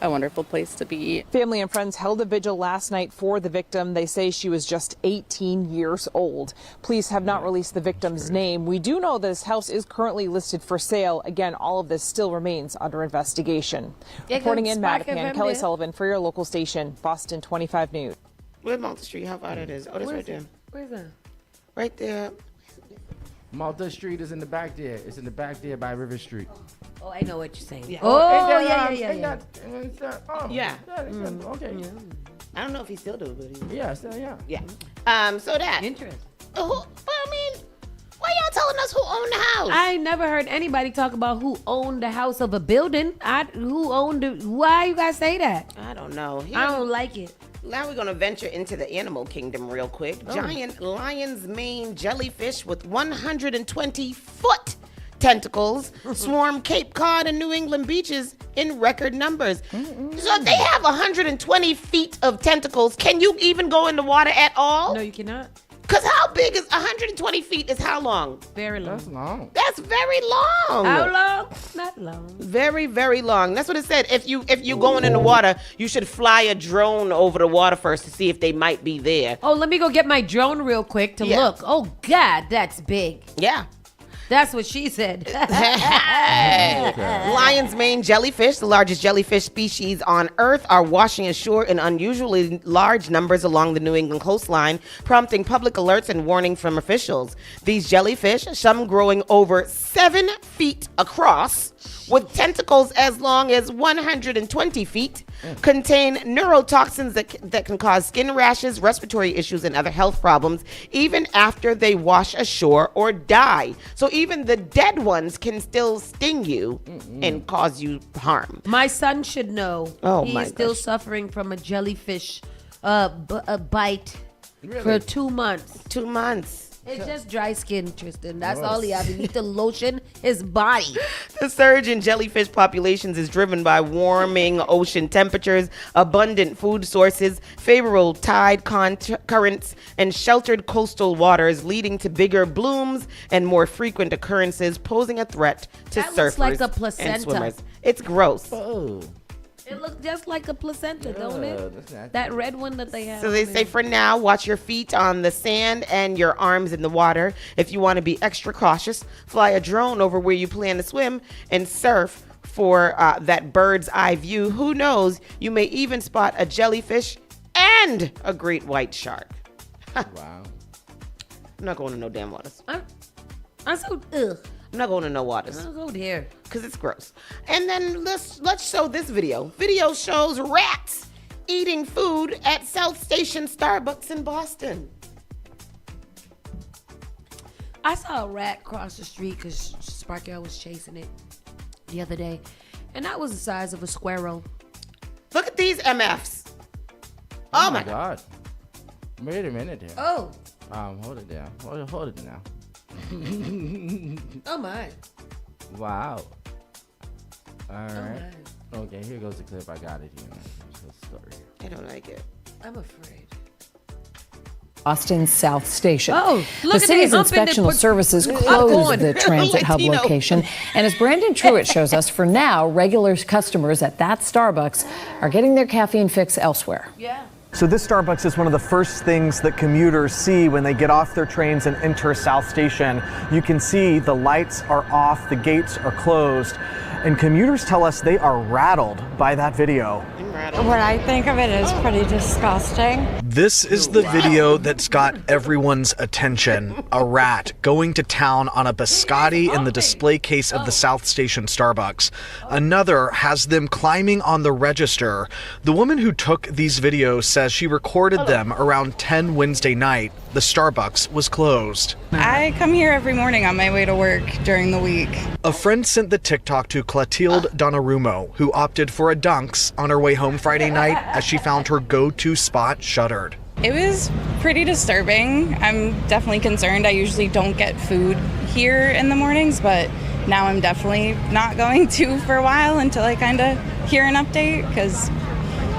a wonderful place to be. Family and friends held a vigil last night for the victim. They say she was just 18 years old. Police have not released the victim's name. We do know this house is currently listed for sale. Again, all of this still remains under investigation. Reporting in Mattapan, Kelly Sullivan for your local station, Boston 25 News. Where's Malta Street? How far that is? Oh, that's right there. Where's that? Right there. Malta Street is in the back there. It's in the back there by River Street. Oh, I know what you're saying. Yeah. Oh, yeah. Yeah. Okay. I don't know if he still do, but he... Yeah, still, yeah. Yeah. So that... Interesting. But I mean, why y'all telling us who owned the house? I never heard anybody talk about who owned the house of a building. Who owned it? Why you guys say that? I don't know. I don't like it. Now we're going to venture into the animal kingdom real quick. Oh. Giant lion's mane jellyfish with 120-foot tentacles swarm Cape Cod and New England beaches in record numbers. So if they have 120 feet of tentacles, can you even go in the water at all? No, you cannot. Because how big is 120 feet is how long? Very long. That's long. That's very long. How long? Not long. Very, very long. That's what it said. If you going in the water, you should fly a drone over the water first to see if they might be there. Oh, let me go get my drone real quick to look. Oh, God, that's big. Yeah. That's what she said. Lion's mane jellyfish, the largest jellyfish species on Earth, are washing ashore in unusually large numbers along the New England coastline, prompting public alerts and warning from officials. These jellyfish, some growing over 7 feet across, with tentacles as long as 120 feet, contain neurotoxins that can cause skin rashes, respiratory issues, and other health problems, even after they wash ashore or die. So even the dead ones can still sting you and cause you harm. My son should know. Oh, He's my still gosh. suffering from a jellyfish bite for 2 months. 2 months. It's just dry skin, Tristan. That's all he has. He needs to lotion his body. The surge in jellyfish populations is driven by warming ocean temperatures, abundant food sources, favorable tide currents, and sheltered coastal waters, leading to bigger blooms and more frequent occurrences, posing a threat to That surfers looks like a and placenta. swimmers. It's gross. Oh. It looks just like a placenta, don't it? That red one that they have. So they say for now, watch your feet on the sand and your arms in the water. If you want to be extra cautious, fly a drone over where you plan to swim and surf for that bird's eye view. Who knows? You may even spot a jellyfish and a great white shark. Wow. I'm not going to no damn waters. I'm so ugh. I'm not going to no waters. I'll go there. Because it's gross. And then let's show this video. Video shows rats eating food at South Station Starbucks in Boston. I saw a rat cross the street because Sparkle was chasing it the other day. And that was the size of a squirrel. Look at these MFs. Oh my God. Wait a minute there. Oh. Hold it down. Hold it now. Oh my. Wow. All right. Okay, here goes the clip. I got it here. I don't like it. I'm afraid. Boston South Station. Oh, look the at city's that. inspectional services closed the transit hub Latino. location. And as Brandon Truitt shows us, for now, regular customers at that Starbucks are getting their caffeine fix elsewhere. Yeah. So this Starbucks is one of the first things that commuters see when they get off their trains and enter South Station. You can see the lights are off, the gates are closed, and commuters tell us they are rattled by that video. What I think of it is pretty disgusting. This is the video that's got everyone's attention. A rat going to town on a biscotti in the display case of the South Station Starbucks. Another has them climbing on the register. The woman who took these videos says she recorded them around 10 Wednesday night. The Starbucks was closed. I come here every morning on my way to work during the week. A friend sent the TikTok to Clotilde Donnarumma, who opted for a Dunks on her way home Friday night as she found her go-to spot shuttered. It was pretty disturbing. I'm definitely concerned. I usually don't get food here in the mornings, but now I'm definitely not going to for a while until I kind of hear an update, because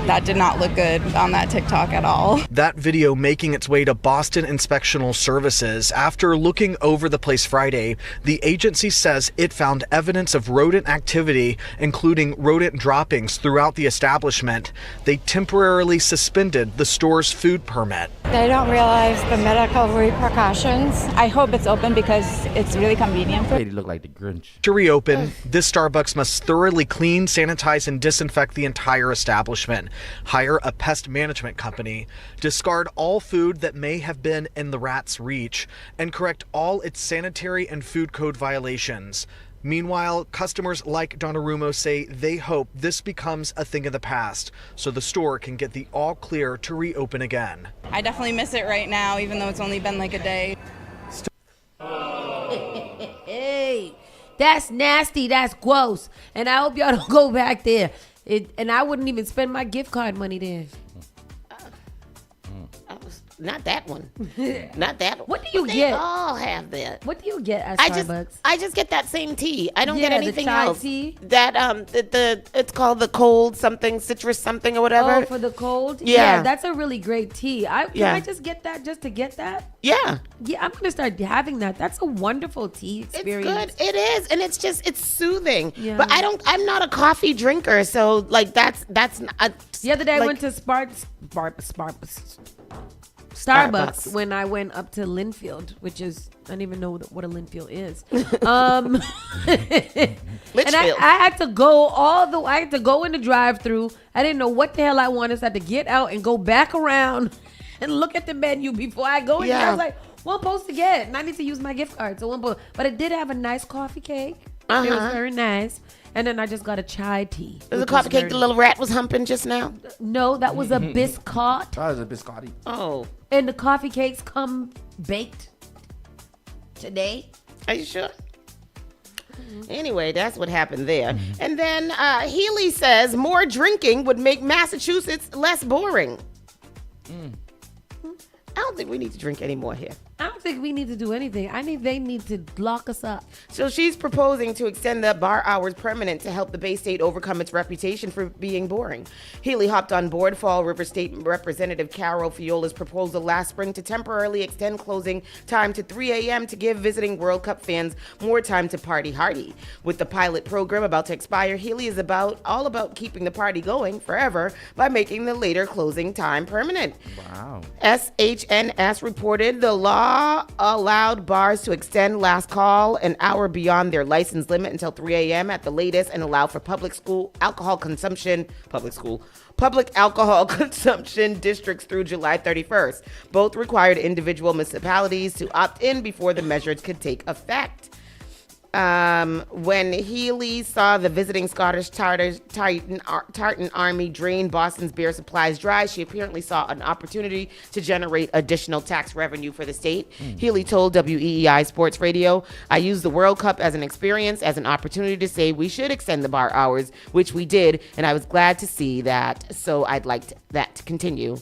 that did not look good on that TikTok at all. That video making its way to Boston Inspectional Services. After looking over the place Friday, the agency says it found evidence of rodent activity, including rodent droppings throughout the establishment. They temporarily suspended the store's food permit. They don't realize the medical repercussions. I hope it's open because it's really convenient. They look like the Grinch. To reopen, this Starbucks must thoroughly clean, sanitize, and disinfect the entire establishment, hire a pest management company, discard all food that may have been in the rat's reach, and correct all its sanitary and food code violations. Meanwhile, customers like Donnarumma say they hope this becomes a thing of the past so the store can get the all clear to reopen again. I definitely miss it right now, even though it's only been like a day. Hey, that's nasty. That's gross. And I hope y'all don't go back there. And I wouldn't even spend my gift card money there. Not that one. Not that one. What do you They get? all have that. What do you get at I Starbucks? just get that same tea. I don't Yeah, get the anything chai else. tea? That it's called the cold something citrus something or whatever. Oh, for the cold? Yeah. That's a really great tea. Can Yeah. I just get that just to get that? Yeah. Yeah, I'm going to start having that. That's a wonderful tea experience. It's good. It is, and it's soothing. Yeah. But I'm not a coffee drinker, so like that's not. The other day I went to Starbucks when I went up to Linfield, which is, I don't even know what a Linfield is. And I had to go I had to go in the drive-thru. I didn't know what the hell I wanted, so I had to get out and go back around and look at the menu before I go in. Yeah. I was like, what am I supposed to get? And I need to use my gift card. But it did have a nice coffee cake. It was very nice. And then I just got a chai tea. Was the coffee cake the little rat was humping just now? No, that was a biscotti. That was a biscotti. Oh. And the coffee cakes come baked today. Are you sure? Anyway, that's what happened there. And then Healy says more drinking would make Massachusetts less boring. I don't think we need to drink anymore here. I don't think we need to do anything. I think they need to lock us up. So she's proposing to extend the bar hours permanent to help the Bay State overcome its reputation for being boring. Healy hopped on board Fall River State Representative Carol Fiola's proposal last spring to temporarily extend closing time to 3 a.m. to give visiting World Cup fans more time to party hardy. With the pilot program about to expire, Healy is all about keeping the party going forever by making the later closing time permanent. Wow. SHNS reported the law allowed bars to extend last call an hour beyond their license limit until 3 a.m. at the latest and allow for public alcohol consumption districts through July 31st. Both required individual municipalities to opt in before the measures could take effect. When Healy saw the visiting Scottish Tartan Army drain Boston's beer supplies dry, she apparently saw an opportunity to generate additional tax revenue for the state. Healy told WEEI Sports Radio, "I used the World Cup as an experience, as an opportunity to say we should extend the bar hours, which we did, and I was glad to see that, so I'd like that to continue."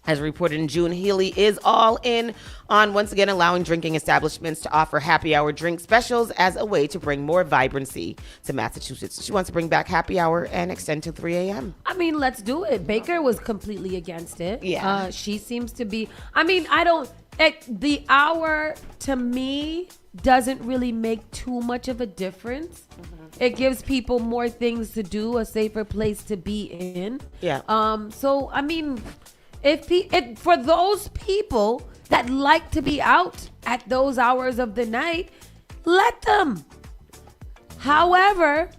As reported in June, Healy is all in on once again allowing drinking establishments to offer happy hour drink specials as a way to bring more vibrancy to Massachusetts. She wants to bring back happy hour and extend to 3 a.m. I mean, let's do it. Baker was completely against it. Yeah. She seems to be. I mean, the hour to me doesn't really make too much of a difference. It gives people more things to do, a safer place to be in. Yeah. So, I mean, for those people that like to be out at those hours of the night, let them. However,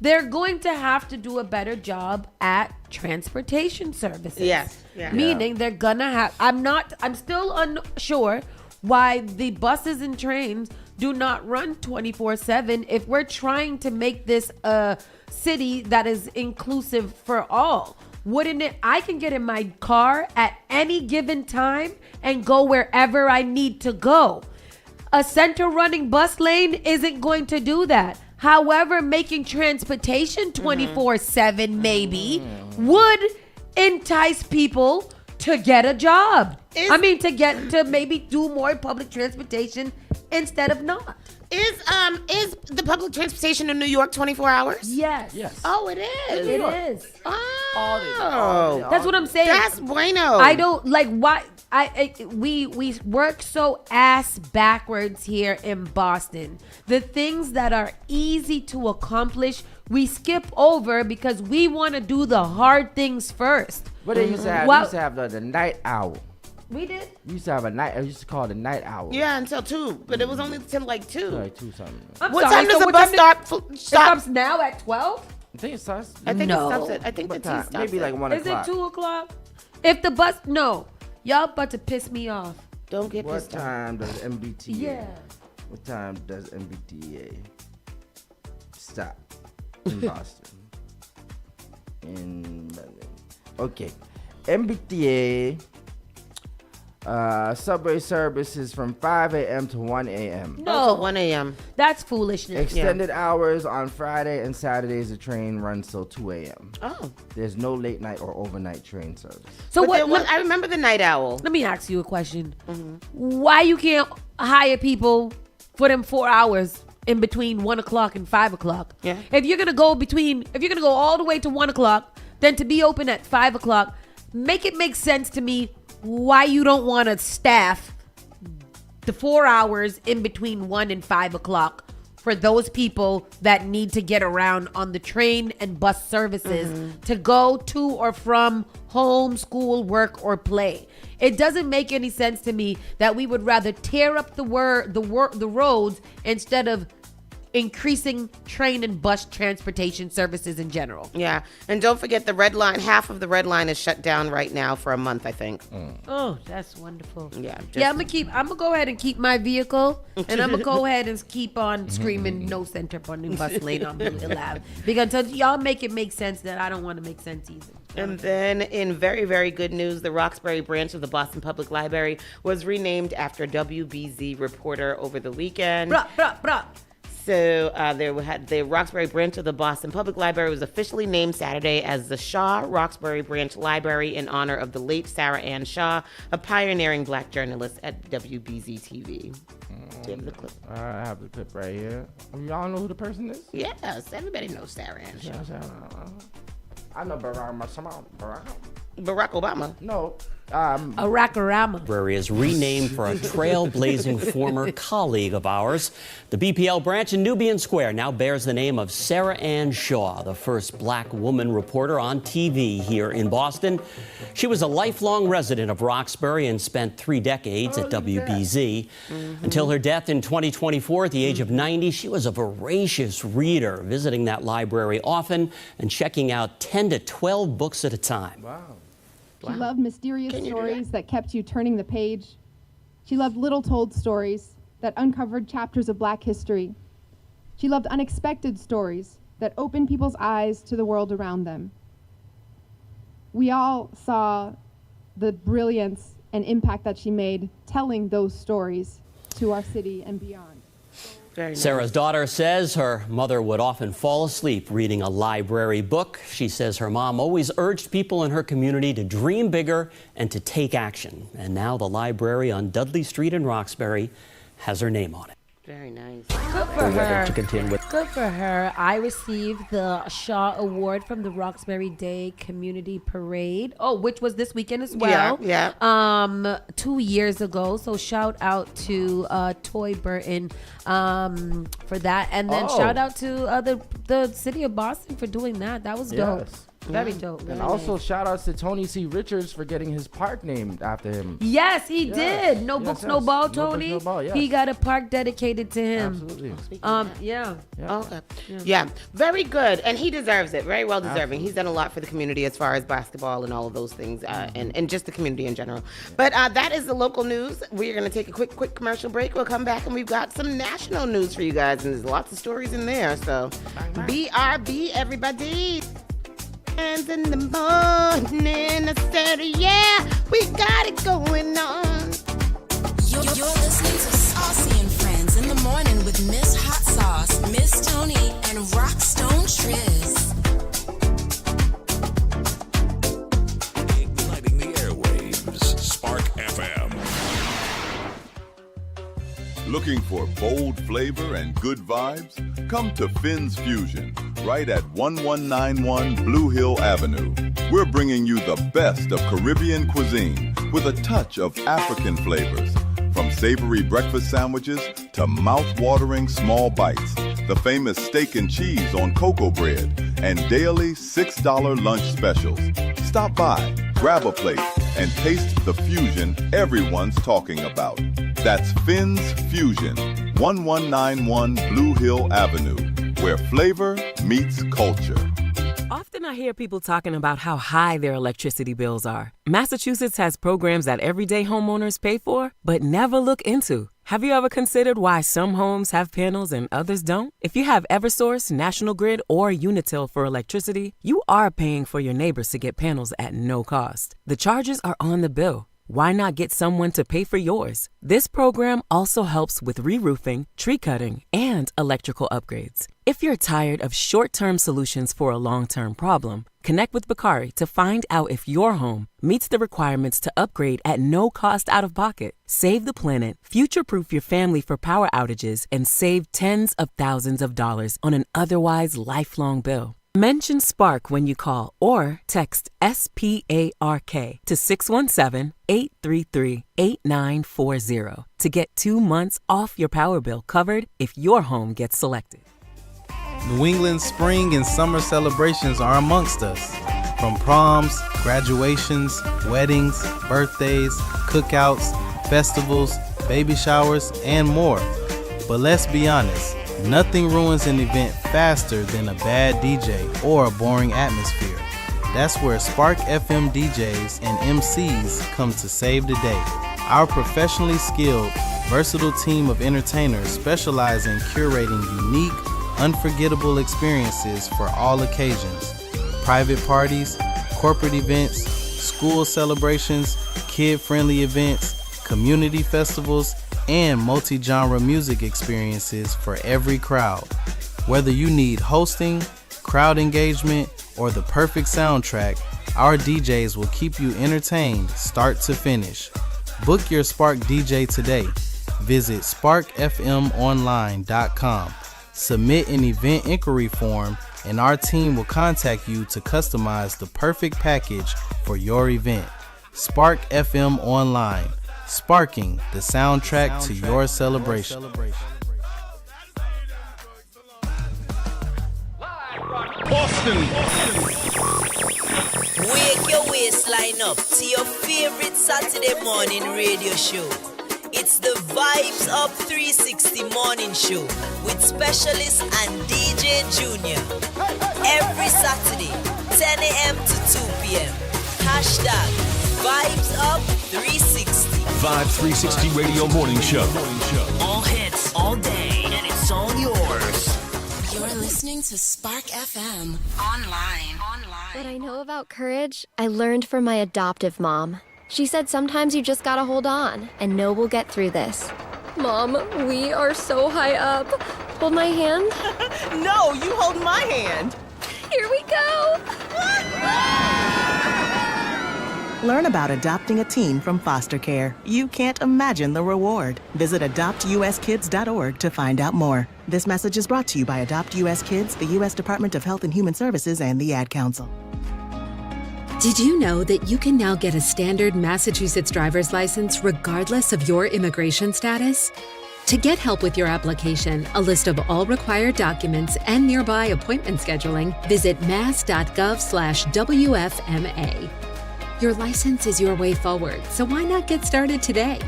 they're going to have to do a better job at transportation services. Yes. Yeah. Meaning they're gonna have, I'm still unsure why the buses and trains do not run 24/7 if we're trying to make this a city that is inclusive for all. Wouldn't it? I can get in my car at any given time and go wherever I need to go. A center running bus lane isn't going to do that. However, making transportation 24/7 maybe would entice people to get a job. To maybe do more public transportation instead of not. Is the public transportation in New York 24 hours? Yes. Yes. Oh, it is. It is. Oh. That's what I'm saying. That's bueno. I don't like why we work so ass backwards here in Boston. The things that are easy to accomplish, we skip over because we want to do the hard things first. But they used to have, the night owl. We did. We used to have I used to call it the night owl. Yeah, until 2, but it was only till like 2. Like 2 something. What time does the bus stop? It stops now at 12. I think it starts. I think No. it stops at. I think the T stops. Maybe like 1 Is o'clock. it 2 o'clock? If the bus, no, y'all about to piss me off. Don't get What pissed off. time does MBTA? Yeah. What time does MBTA stop in Boston? In London. Okay, MBTA subway services from 5 a.m. to 1 a.m. No, 1 a.m. That's foolishness. Extended hours on Friday and Saturdays. The train runs till 2 a.m. Oh. There's no late night or overnight train service. So But what? there was- I remember the night owl. Let me ask you a question. Why you can't hire people for them 4 hours in between 1 o'clock and 5 o'clock? Yeah. If you're gonna go all the way to 1 o'clock, then to be open at 5 o'clock, make it make sense to me why you don't want to staff the 4 hours in between 1 and 5 o'clock for those people that need to get around on the train and bus services to go to or from home, school, work, or play. It doesn't make any sense to me that we would rather tear up the roads instead of increasing train and bus transportation services in general. Yeah, and don't forget the red line. Half of the red line is shut down right now for a month, I think. Oh, that's wonderful. Yeah, I'm gonna go ahead and keep my vehicle, and I'm gonna go ahead and keep on screaming no center on the bus lane on Blue Hill Ave, because until y'all make it make sense, that I don't want to make sense either. And then in very, very good news, the Roxbury branch of the Boston Public Library was renamed after a WBZ reporter over the weekend. Bruh. So the Roxbury branch of the Boston Public Library was officially named Saturday as the Shaw Roxbury Branch Library in honor of the late Sarah Ann Shaw, a pioneering black journalist at WBZ TV. Do you have the clip? I have the clip right here. Y'all know who the person is? Yes, everybody knows Sarah Ann Shaw. I know Barack Obama. No. Arakarama. Library is renamed for a trailblazing former colleague of ours. The BPL branch in Nubian Square now bears the name of Sarah Ann Shaw, the first black woman reporter on TV here in Boston. She was a lifelong resident of Roxbury and spent 3 decades at WBZ. Until her death in 2024 at the age of 90, she was a voracious reader, visiting that library often and checking out 10 to 12 books at a time. Wow. She loved mysterious stories that kept you turning the page. She loved little told stories that uncovered chapters of Black history. She loved unexpected stories that opened people's eyes to the world around them. We all saw the brilliance and impact that she made telling those stories to our city and beyond. Sarah's daughter says her mother would often fall asleep reading a library book. She says her mom always urged people in her community to dream bigger and to take action. And now the library on Dudley Street in Roxbury has her name on it. Very nice. Good for her. To continue with. Good for her. I received the Shaw Award from the Roxbury Day Community Parade. Oh, which was this weekend as well. Yeah. 2 years ago. So shout out to Toy Burton for that, and then shout out to the city of Boston for doing that. That was dope. Yes. Very dope. And Very also nice. shout outs to Tony C. Richards for getting his park named after him. Yes, he Yes. did. No Yes, books, yes. no ball, No books, Tony. no ball, yes. He got a park dedicated to him. Absolutely. Yeah. Okay. Yeah. Very good. And he deserves it. Very well deserving. He's done a lot for the community as far as basketball and all of those things, and just the community in general. But that is the local news. We're going to take a quick commercial break. We'll come back and we've got some national news for you guys, and there's lots of stories in there. So BRB, everybody. And in the morning, I said, yeah, we got it going on. You're listening to Saucy and Friends in the morning with Miss Hot Sauce, Miss Tony, and Rockstone Triz. Igniting the airwaves, Spark FM. Looking for bold flavor and good vibes? Come to Finn's Fusion, right at 1191 Blue Hill Avenue. We're bringing you the best of Caribbean cuisine with a touch of African flavors. From savory breakfast sandwiches to mouth-watering small bites, the famous steak and cheese on cocoa bread, and daily $6 lunch specials. Stop by, grab a plate, and taste the fusion everyone's talking about. That's Finn's Fusion, 1191 Blue Hill Avenue, where flavor meets culture. Often I hear people talking about how high their electricity bills are. Massachusetts has programs that everyday homeowners pay for, but never look into. Have you ever considered why some homes have panels and others don't? If you have Eversource, National Grid, or Unitil for electricity, you are paying for your neighbors to get panels at no cost. The charges are on the bill. Why not get someone to pay for yours? This program also helps with re-roofing, tree cutting, and electrical upgrades. If you're tired of short-term solutions for a long-term problem, connect with Bakari to find out if your home meets the requirements to upgrade at no cost out of pocket. Save the planet, future-proof your family for power outages, and save tens of thousands of dollars on an otherwise lifelong bill. Mention Spark when you call or text SPARK to 617-833-8940 to get 2 months off your power bill covered if your home gets selected. New England's spring and summer celebrations are amongst us. From proms, graduations, weddings, birthdays, cookouts, festivals, baby showers, and more. But let's be honest, nothing ruins an event faster than a bad DJ or a boring atmosphere. That's where Spark FM DJs and MCs come to save the day. Our professionally skilled, versatile team of entertainers specialize in curating unique, unforgettable experiences for all occasions. Private parties, corporate events, school celebrations, kid-friendly events, community festivals, and multi-genre music experiences for every crowd. Whether you need hosting, crowd engagement, or the perfect soundtrack, our DJs will keep you entertained start to finish. Book your Spark DJ today. Visit sparkfmonline.com. Submit an event inquiry form, and our team will contact you to customize the perfect package for your event. Spark FM Online. Sparking the soundtrack to your celebration. Boston. Wake your waistline up to your favorite Saturday morning radio show. It's the Vibes Up 360 morning show with specialist and DJ Junior. Every Saturday, 10 a.m. to 2 p.m. Hashtag Vibes Up 360. Vibe 360 Radio Morning Show. All hits, all day, and it's all yours. You're listening to Spark FM online. What I know about courage, I learned from my adoptive mom. She said sometimes you just gotta hold on and know we'll get through this. Mom, we are so high up. Hold my hand. No, you hold my hand. Here we go. Learn about adopting a teen from foster care. You can't imagine the reward. Visit adoptuskids.org to find out more. This message is brought to you by Adopt US Kids, the U.S. Department of Health and Human Services, and the Ad Council. Did you know that you can now get a standard Massachusetts driver's license regardless of your immigration status? To get help with your application, a list of all required documents, and nearby appointment scheduling, visit mass.gov/WFMA. Your license is your way forward, so why not get started today?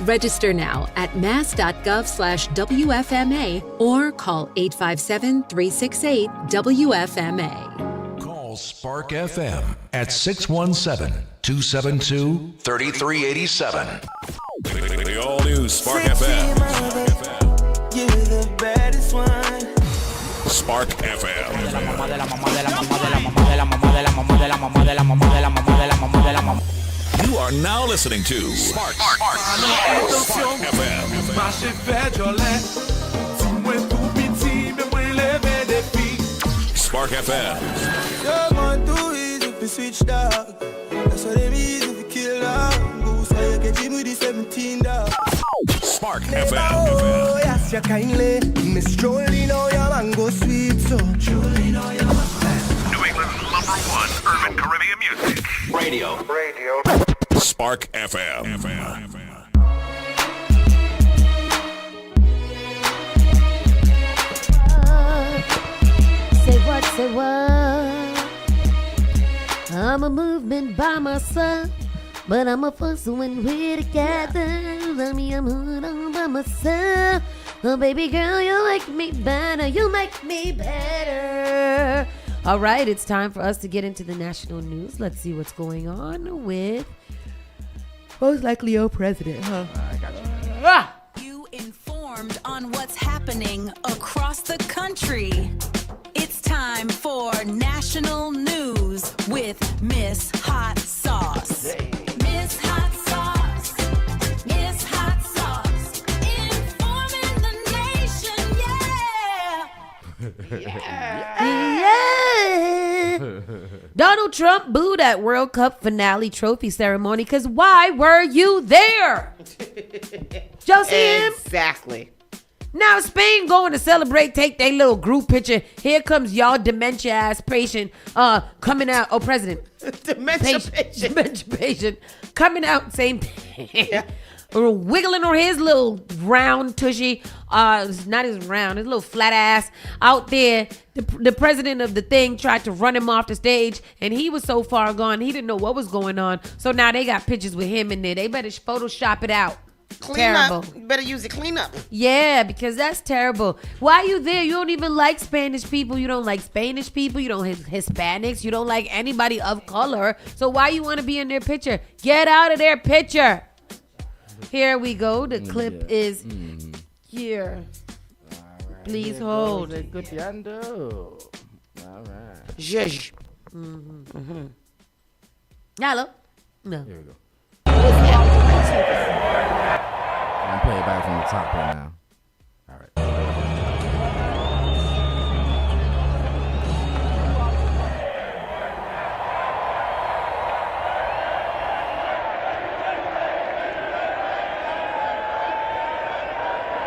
Register now at mass.gov/WFMA or call 857-368-WFMA. Call Spark FM at 617-272-3387. The all-new Spark FM. You're the baddest one. Spark FM. You are now listening to Spark FM. Spark FM. You're going too easy if you switch dog. That's what it means if you kill dog. Boost how you get him with the 17 dog. Spark FM. Oh, yes, you kindly. Miss Jolie, now your mango sweet, so. Jolie, now Radio. Spark FM. Say what? I'm a movement by myself, but I'm a force when we're together. Let me, I'm all by myself. Oh, baby girl, you make me better. You make me better. All right, it's time for us to get into the national news. Let's see what's going on with most likely your president, huh? I got you. You informed on what's happening across the country. It's time for national news with Miss Hot Sauce. Miss Hot Sauce. Miss Hot Sauce. Informing the nation, Yeah. Donald Trump booed at World Cup finale trophy ceremony because why were you there? Y'all see him? Exactly. Now Spain going to celebrate, take their little group picture. Here comes y'all dementia ass patient coming out. Oh, president. Dementia patient. Dementia patient coming out saying, wiggling on his little round tushy. It's not his round, his little flat ass out there. The president of the thing tried to run him off the stage, and he was so far gone, he didn't know what was going on. So now they got pictures with him in there. They better Photoshop it out. Terrible. You better use it clean up. Yeah, because that's terrible. Why are you there? You don't even like Spanish people. You don't like Spanish people. You don't Hispanics. You don't like anybody of color. So why you want to be in their picture? Get out of their picture. Here we go. The clip is here. Right, Please here hold. goes Escuchando. All right. Zhuzh. Hello? No. Here we go. I'm playing it back from the top right now. All right.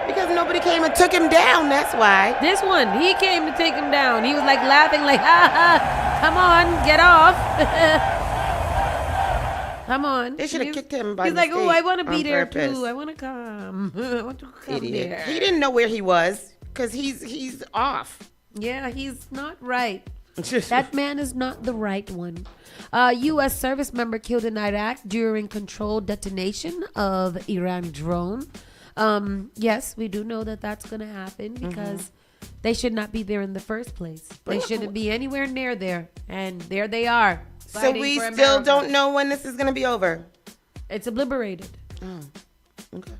Because nobody came and took him down, that's why. This one, he came to take him down. He was like laughing like, ha ha, come on, get off. Come on. They should have kicked him by He's like, mistake oh, I want to be on there purpose. too. I want to come. I want to come Idiot. there. He didn't know where he was because he's off. Yeah, he's not right. That man is not the right one. U.S. service member killed in Iraq during controlled detonation of Iran drone. Yes, we do know that that's going to happen because they should not be there in the first place. They shouldn't be anywhere near there. And there they are. So we still don't know when this is going to be over. It's obliterated. Oh, okay.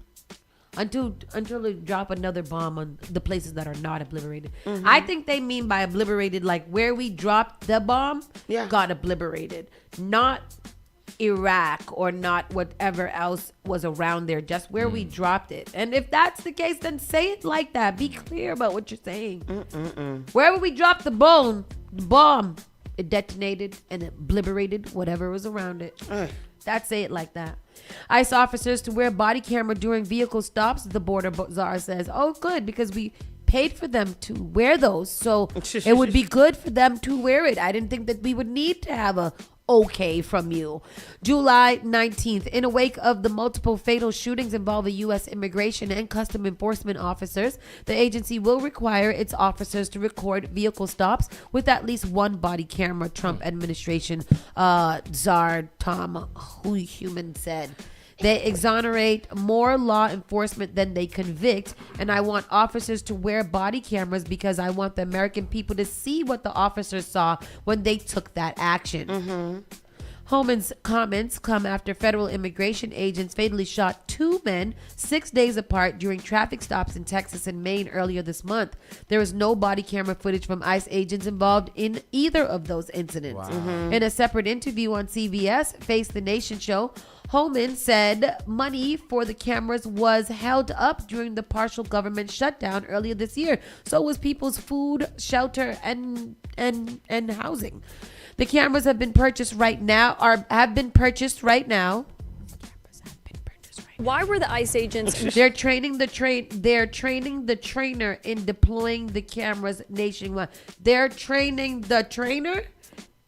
Until they drop another bomb on the places that are not obliterated. I think they mean by obliterated, like where we dropped the bomb got obliterated. Not Iraq or not whatever else was around there, just where we dropped it. And if that's the case, then say it like that. Be clear about what you're saying. Wherever we dropped the bomb, it detonated and it obliterated whatever was around it. That's say it like that. ICE officers to wear body camera during vehicle stops, the border czar says. Oh, good, because we paid for them to wear those. So it would be good for them to wear it. I didn't think that we would need to have a okay from you. July 19th, in a wake of the multiple fatal shootings involving U.S. immigration and custom enforcement officers, the agency will require its officers to record vehicle stops with at least one body camera, Trump administration czar Tom Human said. They exonerate more law enforcement than they convict, and I want officers to wear body cameras because I want the American people to see what the officers saw when they took that action. Homan's comments come after federal immigration agents fatally shot two men 6 days apart during traffic stops in Texas and Maine earlier this month. There is no body camera footage from ICE agents involved in either of those incidents. In a separate interview on CBS, Face the Nation show, Holman said money for the cameras was held up during the partial government shutdown earlier this year. So was people's food, shelter, and housing. The cameras have been purchased right now. Why were the ICE agents? They're training the trainer in deploying the cameras nationwide. They're training the trainer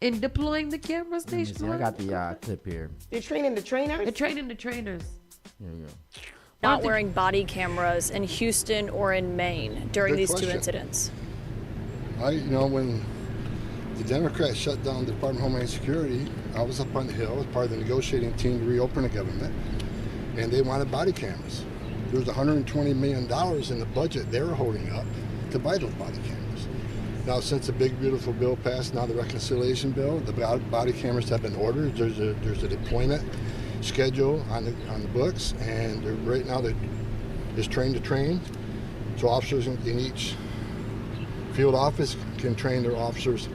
in deploying the cameras Let me see, nationwide. I got the clip here. They're training the trainers? They're training the trainers. Here you go. Not wearing body cameras in Houston or in Maine during Good these two question. incidents. When the Democrats shut down the Department of Homeland Security, I was up on the Hill as part of the negotiating team to reopen the government, and they wanted body cameras. There was $120 million in the budget they were holding up to buy those body cameras. Now, since the big, beautiful bill passed, now the reconciliation bill, the body cameras have been ordered. There's a deployment schedule on the books, and right now it's train to train. So officers in each field office can train their officers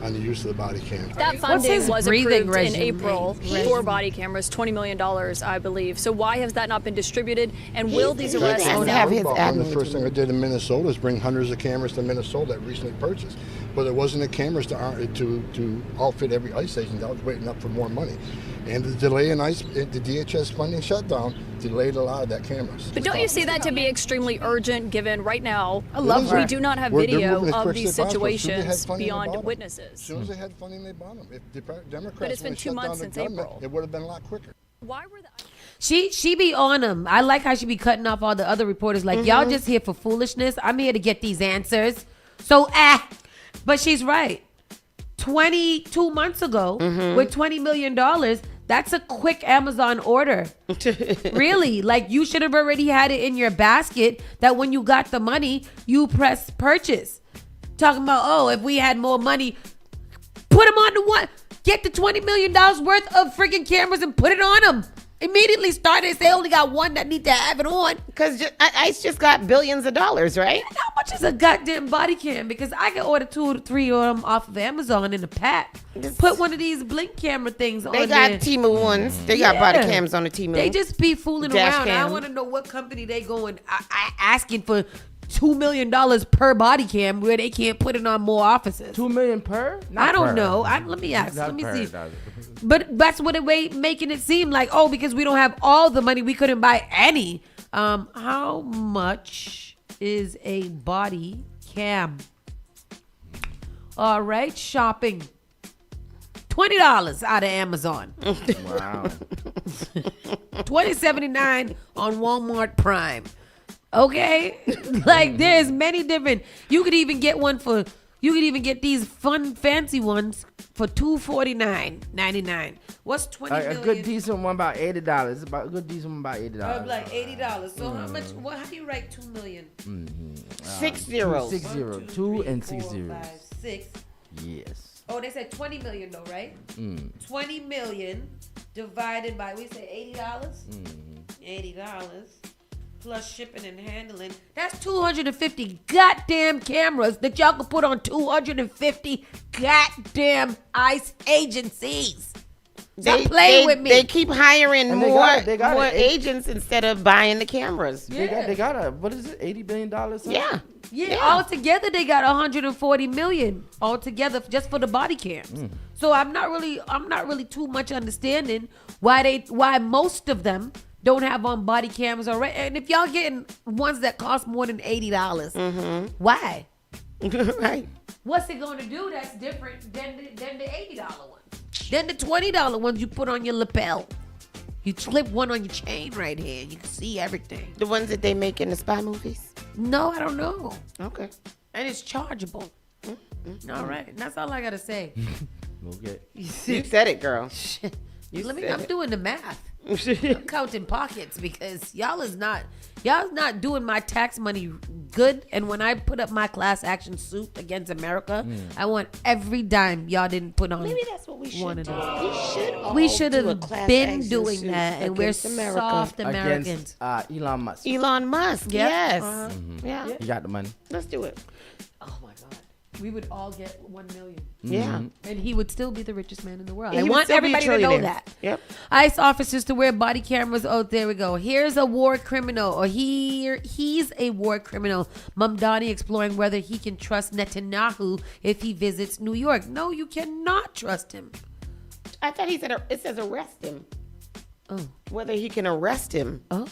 on the use of the body camera. That funding was approved in April regime? for body cameras, $20 million, I believe. So why has that not been distributed? And will these arrests One of the first thing I did in Minnesota is bring hundreds of cameras to Minnesota that recently purchased. But there wasn't the cameras to outfit every ICE station. I was waiting up for more money. And the delay in the DHS funding shutdown delayed a lot of that cameras. But don't you see that to be extremely urgent, given right now we do not have They're video moving as of quick these as they possible. As soon as they had situations funding, they beyond bought 'em. witnesses? As soon as they had funding, they bought them. If the Democrats But it's been would've 2 shut months down the since government, April. it would have been a lot quicker. Why were the She be on them. I like how she be cutting off all the other reporters. Like, y'all just here for foolishness. I'm here to get these answers. So, but she's right. 22 months ago, with $20 million, that's a quick Amazon order. Really? Like, you should have already had it in your basket that when you got the money, you press purchase. Talking about, if we had more money, put them on the one. Get the $20 million worth of freaking cameras and put it on them. Immediately started. They only got one that need to have it on. Because ICE just got billions of dollars, right? And how much is a goddamn body cam? Because I can order 2 to 3 of them off of Amazon in a pack. Put one of these blink camera things on They got there. Temu ones. They got body cams on the Temu. They just be fooling Dash around. cam. I want to know what company they going asking for $2 million per body cam where they can't put it on more offices. $2 million per? I don't know. Let me ask. Let me see. But that's what it making it seem like. Because we don't have all the money, we couldn't buy any. How much is a body cam? All right, shopping. $20 out of Amazon. Wow. $20.79 on Walmart Prime. Okay, like there's many different. You could even get these fun fancy ones for $249.99. What's 20 million? A good decent one about $80. About a good decent one about $80. Like $80. So how much? How do you write 2 million? 6 zeros. 6 0. 2 and 6 4, zeros. 5, 6. Yes. Oh, they said 20 million though, right? 20 million divided by, we say $80. $80 plus shipping and handling. That's 250 goddamn cameras that y'all could put on 250 goddamn ICE agencies. Stop playing with me. They keep hiring And more they got more it. agents instead of buying the cameras. They got a, what is it, $80 billion? Something? Yeah. Altogether they got 140 million altogether just for the body cams. So I'm not really too much understanding why most of them don't have on body cams already. And if y'all getting ones that cost more than $80, why? Right. What's it going to do that's different than the $80 ones? Then the $20 ones you put on your lapel. You slip one on your chain right here. You can see everything. The ones that they make in the spy movies? No, I don't know. Okay. And it's chargeable. All right. That's all I got to say. Okay. You said it, girl. I'm doing the math. I'm counting pockets because y'all is not doing my tax money good. And when I put up my class action suit against America, I want every dime y'all didn't put on. Maybe that's what we should one of do. them. We should do a have class been action doing suit that, and we're against America. soft Americans. Against Elon Musk. Elon Musk, Yep. yes. Yeah. You got the money. Let's do it. Oh my God. We would all get 1 million. Yeah. And he would still be the richest man in the world. And I he would want still be a everybody to know trillionaire. that. Yep. ICE officers to wear body cameras. Oh, there we go. Here's a war criminal, or he's a war criminal. Mamdani exploring whether he can trust Netanyahu if he visits New York. No, you cannot trust him. I thought he said it says arrest him. Oh. Whether he can arrest him. Oh.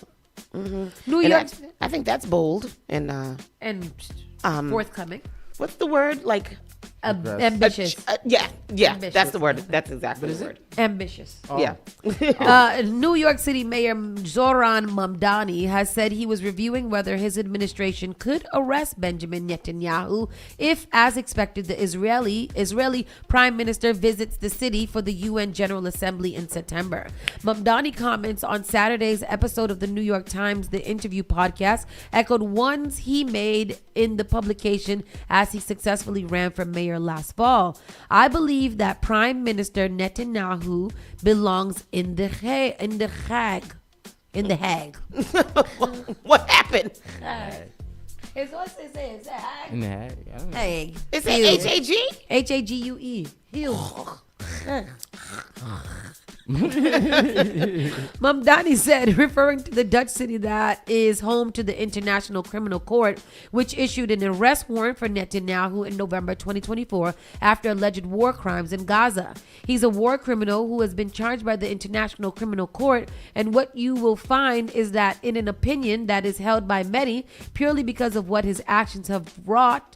Mm-hmm. New And York. I think that's bold and forthcoming. what's the word? Like Ambitious. Yeah, Ambitious. that's the word. That's exactly the word. Ambitious. Oh. Yeah. New York City Mayor Zoran Mamdani has said he was reviewing whether his administration could arrest Benjamin Netanyahu if, as expected, the Israeli Prime Minister visits the city for the UN General Assembly in September. Mamdani comments on Saturday's episode of the New York Times The Interview podcast echoed ones he made in the publication as he successfully ran for mayor last fall. I believe that Prime Minister Netanyahu belongs in the Hague. What happened? It's what's it say? It's Hague. In the Hague. I don't know. Hague. Is it H-A-G? H-A-G-U-E. Mamdani said, referring to the Dutch city that is home to the International Criminal Court, which issued an arrest warrant for Netanyahu in November 2024 after alleged war crimes in Gaza. He's a war criminal who has been charged by the International Criminal Court, and what you will find is that in an opinion that is held by many purely because of what his actions have wrought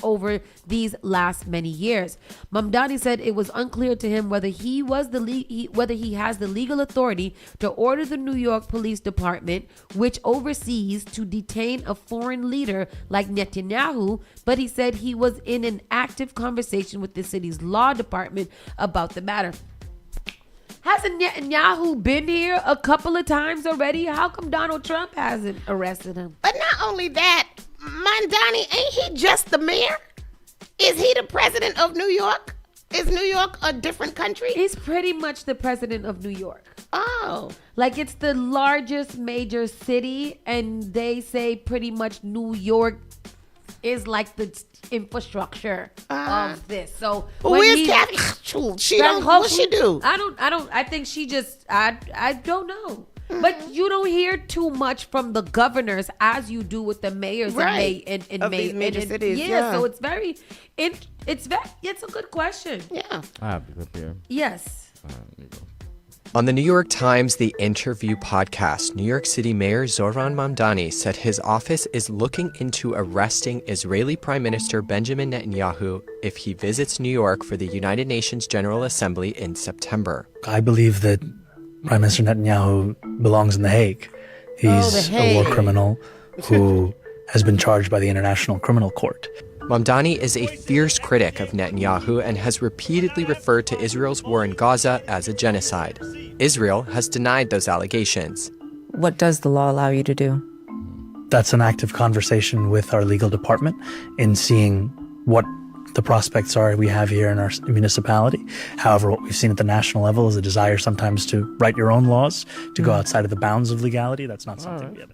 over these last many years. Mamdani said it was unclear to him whether he has the legal authority to order the New York Police Department, which oversees, to detain a foreign leader like Netanyahu, but he said he was in an active conversation with the city's law department about the matter. Hasn't Netanyahu been here a couple of times already? How come Donald Trump hasn't arrested him? But not only that, Mamdani, ain't he just the mayor? Is he the president of New York? Is New York a different country? He's pretty much the president of New York. Oh. Like, it's the largest major city, and they say pretty much New York is like the infrastructure of this. So where's Kathy? What she do? I think she just, I don't know. But you don't hear too much from the governors as you do with the mayors in these major cities. Yeah, so it's a good question. Yeah. I have to clip here. Yes. On the New York Times The Interview podcast, New York City Mayor Zoran Mamdani said his office is looking into arresting Israeli Prime Minister Benjamin Netanyahu if he visits New York for the United Nations General Assembly in September. I believe that Prime Minister Netanyahu belongs in The Hague. He's a war criminal who has been charged by the International Criminal Court. Mamdani is a fierce critic of Netanyahu and has repeatedly referred to Israel's war in Gaza as a genocide. Israel has denied those allegations. What does the law allow you to do? That's an active conversation with our legal department in seeing what the prospects are we have here in our municipality. However, what we've seen at the national level is a desire sometimes to write your own laws, to go outside of the bounds of legality. That's not something we have.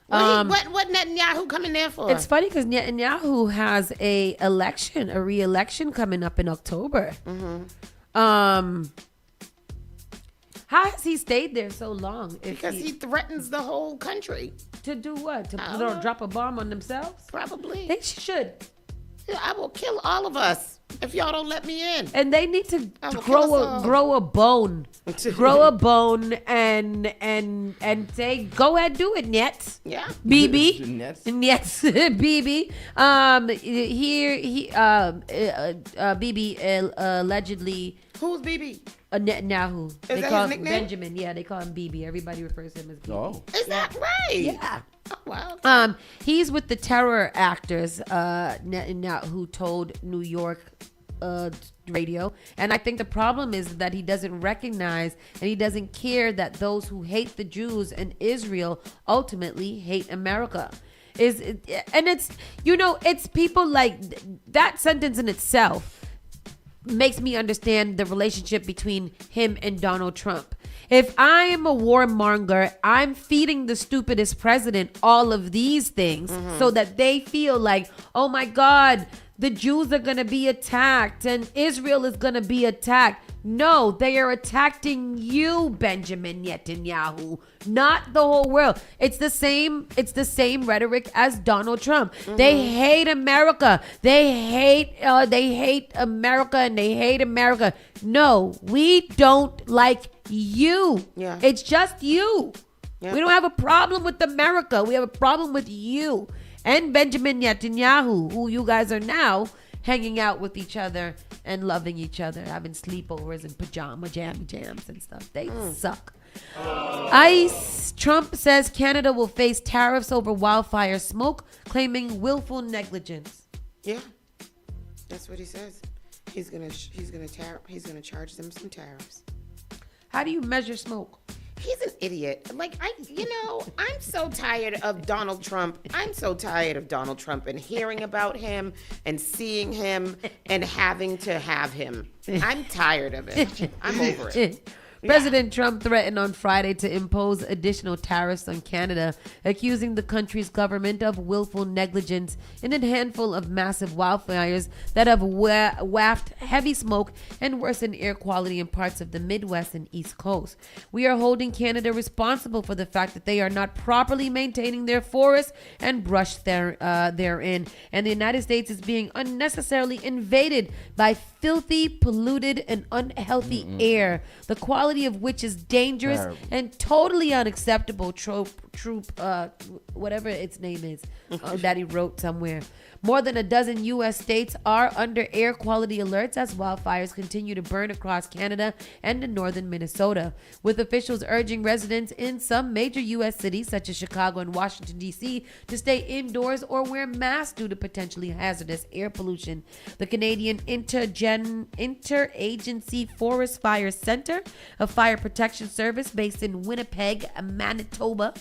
What Netanyahu coming there for? It's funny because Netanyahu has a re-election coming up in October. How has he stayed there so long? Because he threatens the whole country. To do what? To drop a bomb on themselves? Probably. They should. Yeah, I will kill all of us if y'all don't let me in. And they need to grow a bone. Grow a bone and say, go ahead, do it, Nets. Yeah. BB. Nets. BB. BB allegedly. Who's BB? Netanyahu. Is that call his him neckname? Benjamin. Yeah, they call him BB. Everybody refers to him as BB. Oh. Is that right? Yeah. Oh, wow. He's with the terror actors, who told New York radio. And I think the problem is that he doesn't recognize and he doesn't care that those who hate the Jews and Israel ultimately hate America. It's people like that sentence in itself makes me understand the relationship between him and Donald Trump. If I am a warmonger, I'm feeding the stupidest president all of these things so that they feel like, oh my God, the Jews are going to be attacked and Israel is going to be attacked. No, they are attacking you, Benjamin Netanyahu, not the whole world. It's the same rhetoric as Donald Trump. They hate America. They hate America and they hate America. No, we don't like you. Yeah. It's just you. Yeah. We don't have a problem with America. We have a problem with you. and Benjamin Netanyahu, who you guys are now hanging out with each other and loving each other, having sleepovers and pajama jams and stuff. They suck. Trump says Canada will face tariffs over wildfire smoke, claiming willful negligence. Yeah, that's what he says. He's gonna charge them some tariffs. How do you measure smoke? He's an idiot. I'm so tired of Donald Trump. I'm so tired of Donald Trump and hearing about him and seeing him and having to have him. I'm tired of it. I'm over it. President Trump threatened on Friday to impose additional tariffs on Canada, accusing the country's government of willful negligence in a handful of massive wildfires that have wafted heavy smoke and worsened air quality in parts of the Midwest and East Coast. We are holding Canada responsible for the fact that they are not properly maintaining their forests and brush therein, and the United States is being unnecessarily invaded by filthy, polluted, and unhealthy air, the quality of which is dangerous and totally unacceptable. Whatever its name is, that he wrote somewhere. More than a dozen U.S. states are under air quality alerts as wildfires continue to burn across Canada and in northern Minnesota, with officials urging residents in some major U.S. cities such as Chicago and Washington, D.C. to stay indoors or wear masks due to potentially hazardous air pollution. The Canadian Interagency Forest Fire Center, a fire protection service based in Winnipeg, Manitoba,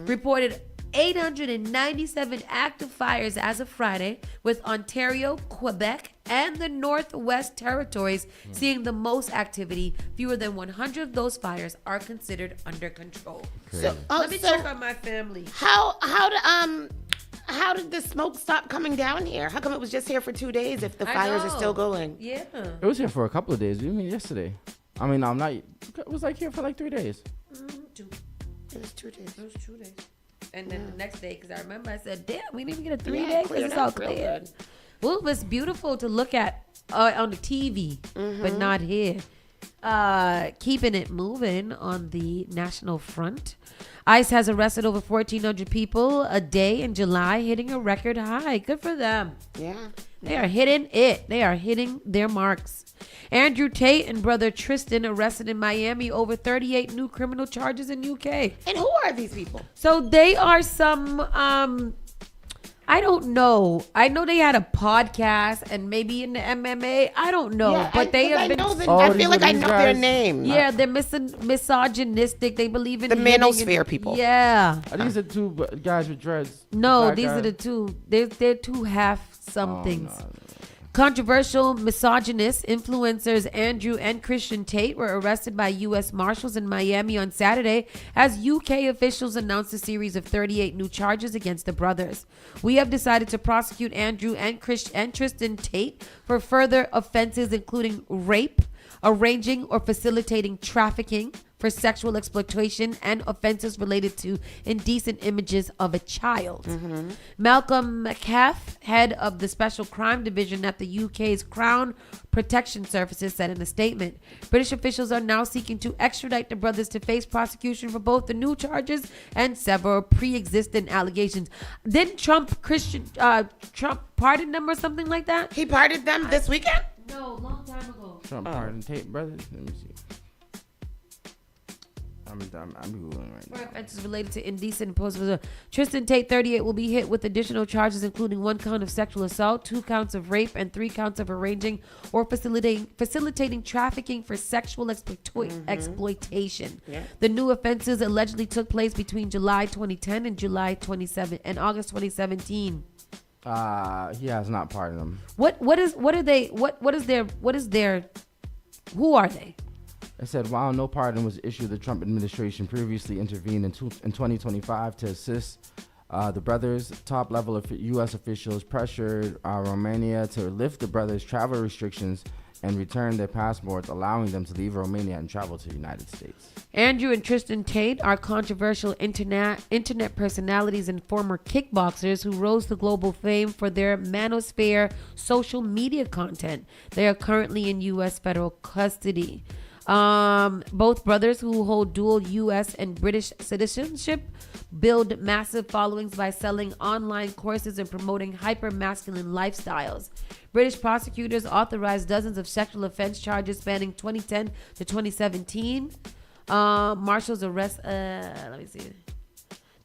reported 897 active fires as of Friday, with Ontario, Quebec, and the Northwest Territories seeing the most activity. Fewer than 100 of those fires are considered under control. Let me check on my family. How did the smoke stop coming down here? How come it was just here for 2 days if the fires are still going? Yeah. It was here for a couple of days. You mean yesterday? I mean, I'm not. It was like here for like 3 days. It was 2 days. It was 2 days. And then the next day, because I remember I said, damn, we didn't even get a 3 day because it's all clear. Well, it was beautiful to look at on the TV, but not here. Keeping it moving on the national front. ICE has arrested over 1,400 people a day in July, hitting a record high. Good for them. Yeah. They are hitting it. They are hitting their marks. Andrew Tate and brother Tristan arrested in Miami over 38 new criminal charges in UK. And who are these people? So they are some, I don't know. I know they had a podcast and maybe in the MMA. I don't know. Yeah, but they have been. I feel like I know their name. Yeah, they're misogynistic. They believe in the manosphere people. Yeah. Are these the two guys with dreads? No, these are the two. They're two half somethings. No. Controversial misogynist influencers Andrew and Christian Tate were arrested by U.S. Marshals in Miami on Saturday as UK officials announced a series of 38 new charges against the brothers. We have decided to prosecute Andrew and Tristan Tate for further offenses including rape, arranging or facilitating trafficking for sexual exploitation, and offenses related to indecent images of a child. Malcolm McCaff, head of the Special Crime Division at the UK's Crown Protection Services, said in a statement, British officials are now seeking to extradite the brothers to face prosecution for both the new charges and several pre-existing allegations. Didn't Trump pardon them or something like that? He pardoned them this weekend? No, a long time ago. Trump pardoned Tate brothers. Let me see. I'm Googling right now. For offenses related to indecent imposing. Tristan Tate, 38, will be hit with additional charges, including 1 count of sexual assault, 2 counts of rape, and 3 counts of arranging or facilitating trafficking for sexual exploitation. Yeah. The new offenses allegedly took place between July 2010 and August 2017. He has not pardoned them. Who are they? It said, while no pardon was issued, the Trump administration previously intervened in 2025 to assist the brothers. Top-level U.S. officials pressured Romania to lift the brothers' travel restrictions and return their passports, allowing them to leave Romania and travel to the United States. Andrew and Tristan Tate are controversial internet personalities and former kickboxers who rose to global fame for their manosphere social media content. They are currently in U.S. federal custody. Both brothers who hold dual U.S. and British citizenship build massive followings by selling online courses and promoting hyper-masculine lifestyles. British prosecutors authorized dozens of sexual offense charges spanning 2010 to 2017. Marshall's arrest, let me see.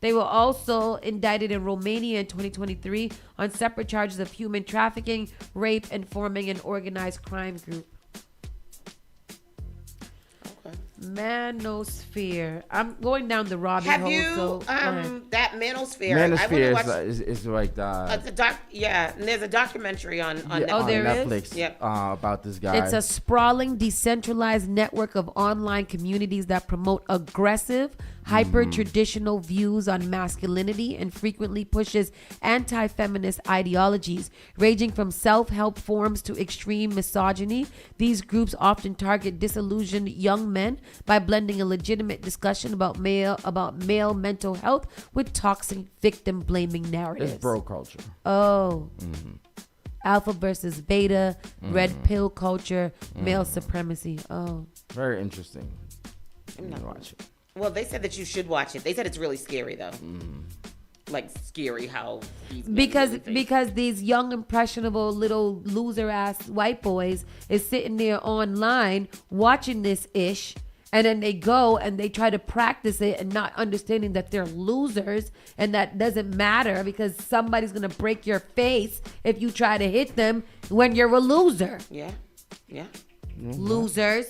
They were also indicted in Romania in 2023 on separate charges of human trafficking, rape, and forming an organized crime group. Manosphere. I'm going down the rabbit hole. Have you that Manosphere? Manosphere is like the and there's a documentary on Netflix. Yep. About this guy. It's a sprawling, decentralized network of online communities that promote aggressive, hyper-traditional views on masculinity and frequently pushes anti-feminist ideologies, ranging from self-help forms to extreme misogyny. These groups often target disillusioned young men by blending a legitimate discussion about male mental health with toxic victim-blaming narratives. It's bro culture. Oh. Alpha versus beta, red pill culture, male supremacy. Oh. Very interesting. I'm not watch it. Well, they said that you should watch it. They said it's really scary, though. Like, scary how he's because these young, impressionable, little loser-ass white boys is sitting there online watching this ish, and then they go and they try to practice it and not understanding that they're losers, and that doesn't matter because somebody's going to break your face if you try to hit them when you're a loser. Yeah. Losers.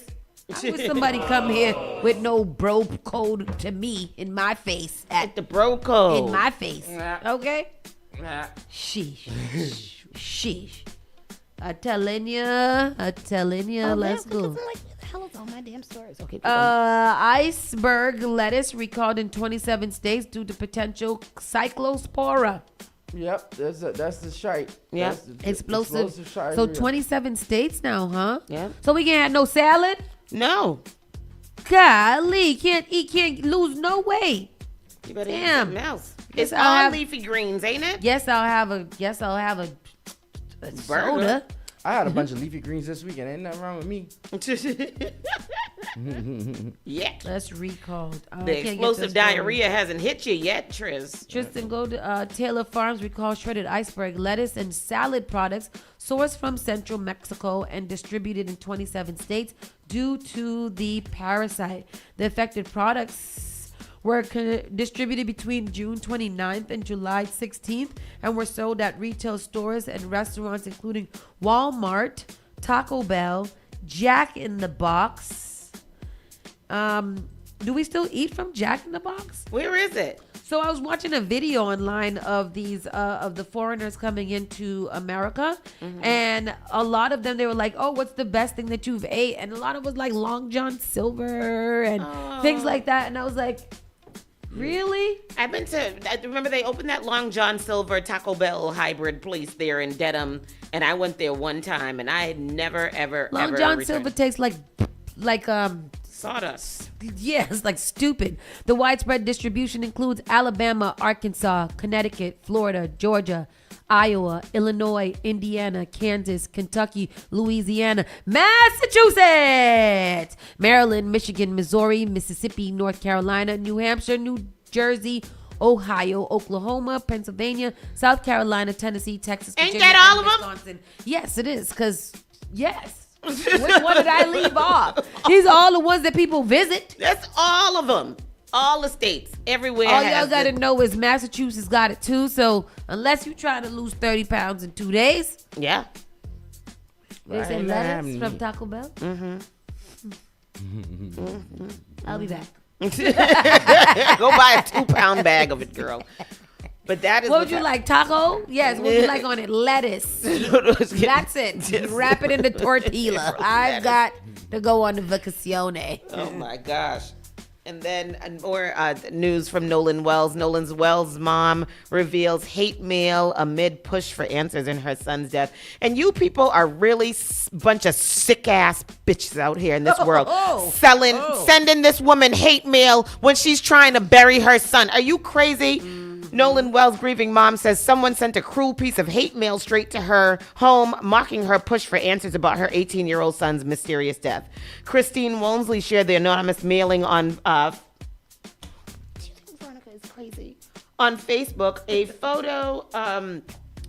How would somebody come here with no bro code to me in my face? At the bro code. In my face. Okay? Yeah. Sheesh. I telling ya, let's go. The hell is all my damn stories? Okay. Iceberg lettuce recalled in 27 states due to potential cyclospora. Yep, that's the shite. Yeah, explosive shite. So 27 states now, huh? Yeah. So we can't have no salad? No. Golly, can't lose no weight. You better eat Damn. something else. It's all leafy greens, ain't it? Yes, I'll have a soda. I had a bunch of leafy greens this weekend. Ain't nothing wrong with me. Yeah. That's recalled. The explosive diarrhea hasn't hit you yet, Triz. Tristan, go to Taylor Farms recalls shredded iceberg lettuce and salad products sourced from central Mexico and distributed in 27 states due to the parasite. The affected products were distributed between June 29th and July 16th and were sold at retail stores and restaurants including Walmart, Taco Bell, Jack in the Box. Do we still eat from Jack in the Box? Where is it? So I was watching a video online of these of the foreigners coming into America, and a lot of them, they were like, "Oh, what's the best thing that you've ate?" And a lot of it was like Long John Silver and things like that. And I was like, really? I remember they opened that Long John Silver Taco Bell hybrid place there in Dedham, and I went there one time, and I had never, ever, Long ever John returned. Silver tastes like sawdust. Yeah, it's like stupid. The widespread distribution includes Alabama, Arkansas, Connecticut, Florida, Georgia, Iowa, Illinois, Indiana, Kansas, Kentucky, Louisiana, Massachusetts, Maryland, Michigan, Missouri, Mississippi, North Carolina, New Hampshire, New Jersey, Ohio, Oklahoma, Pennsylvania, South Carolina, Tennessee, Texas, Ain't Virginia, that all and of them? Wisconsin. Yes, it is, because, yes. Which one did I leave off? These are all the ones that people visit. That's all of them. All the states. Everywhere. All y'all got to know is Massachusetts got it too. So unless you try to lose 30 pounds in 2 days. Yeah. They say lettuce from Taco Bell. I'll be back. Go buy a 2-pound bag of it, girl. But that is what would you like, taco? Yes. What would you like on it? Lettuce. That's it. Wrap it in the tortilla. I've got to go on the vacazione. Oh my gosh. And then more news from Nolan Wells. Nolan Wells' mom reveals hate mail amid push for answers in her son's death. And you people are really bunch of sick ass bitches out here in this world, sending this woman hate mail when she's trying to bury her son. Are you crazy? Nolan Wells' grieving mom says someone sent a cruel piece of hate mail straight to her home, mocking her push for answers about her 18-year-old son's mysterious death. Christine Walmsley shared the anonymous mailing on crazy. On Facebook, a photo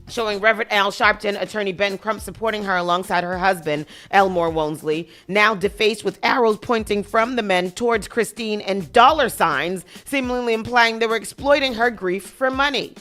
showing Reverend Al Sharpton, attorney Ben Crump, supporting her alongside her husband, Elmore Wonesley, now defaced with arrows pointing from the men towards Christine and dollar signs, seemingly implying they were exploiting her grief for money.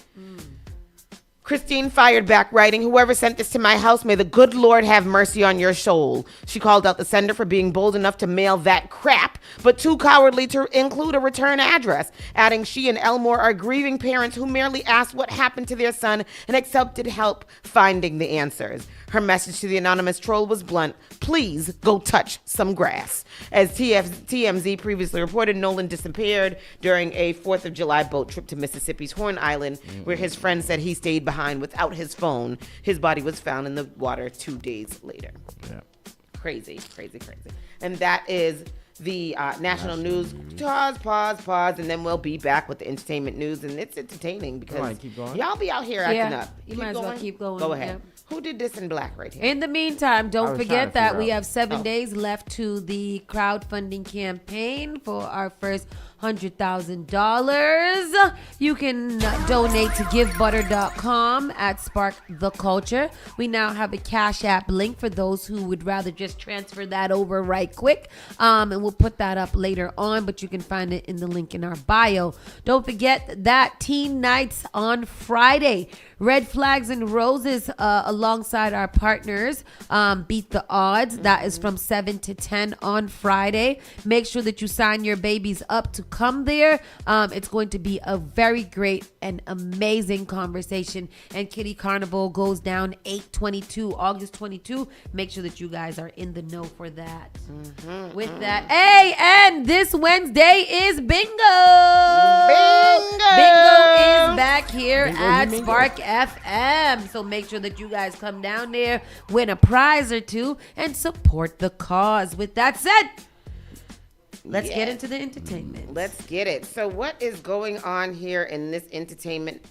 Christine fired back, writing, "Whoever sent this to my house, may the good Lord have mercy on your soul." She called out the sender for being bold enough to mail that crap, but too cowardly to include a return address, adding she and Elmore are grieving parents who merely asked what happened to their son and accepted help finding the answers. Her message to the anonymous troll was blunt: "Please go touch some grass." As TMZ previously reported, Nolan disappeared during a 4th of July boat trip to Mississippi's Horn Island, where his friend said he stayed behind without his phone. His body was found in the water 2 days later. Yeah. Crazy. And that is the national news. Pause, and then we'll be back with the entertainment news. And it's entertaining because keep going. y'all be out here acting up. You might as well keep going. Go ahead. Yeah. Who did this in black right here? In the meantime, I don't was forget trying to that figure we out. have 7 days left to the crowdfunding campaign for our first $100,000. You can donate to givebutter.com at Spark the Culture. We now have a Cash App link for those who would rather just transfer that over right quick. And we'll put that up later on, but you can find it in the link in our bio. Don't forget that Teen Nights on Friday. Red Flags and Roses alongside our partners, Beat the Odds. That is from 7 to 10 on Friday. Make sure that you sign your babies up to come there. It's going to be a very great and amazing conversation. And Kitty Carnival goes down August 22. Make sure that you guys are in the know for that. With that, hey, and this Wednesday is bingo. Bingo is back here at Spark FM. So make sure that you guys come down there, win a prize or two, and support the cause. With that said, let's get into the entertainment. Let's get it. So what is going on here in this entertainment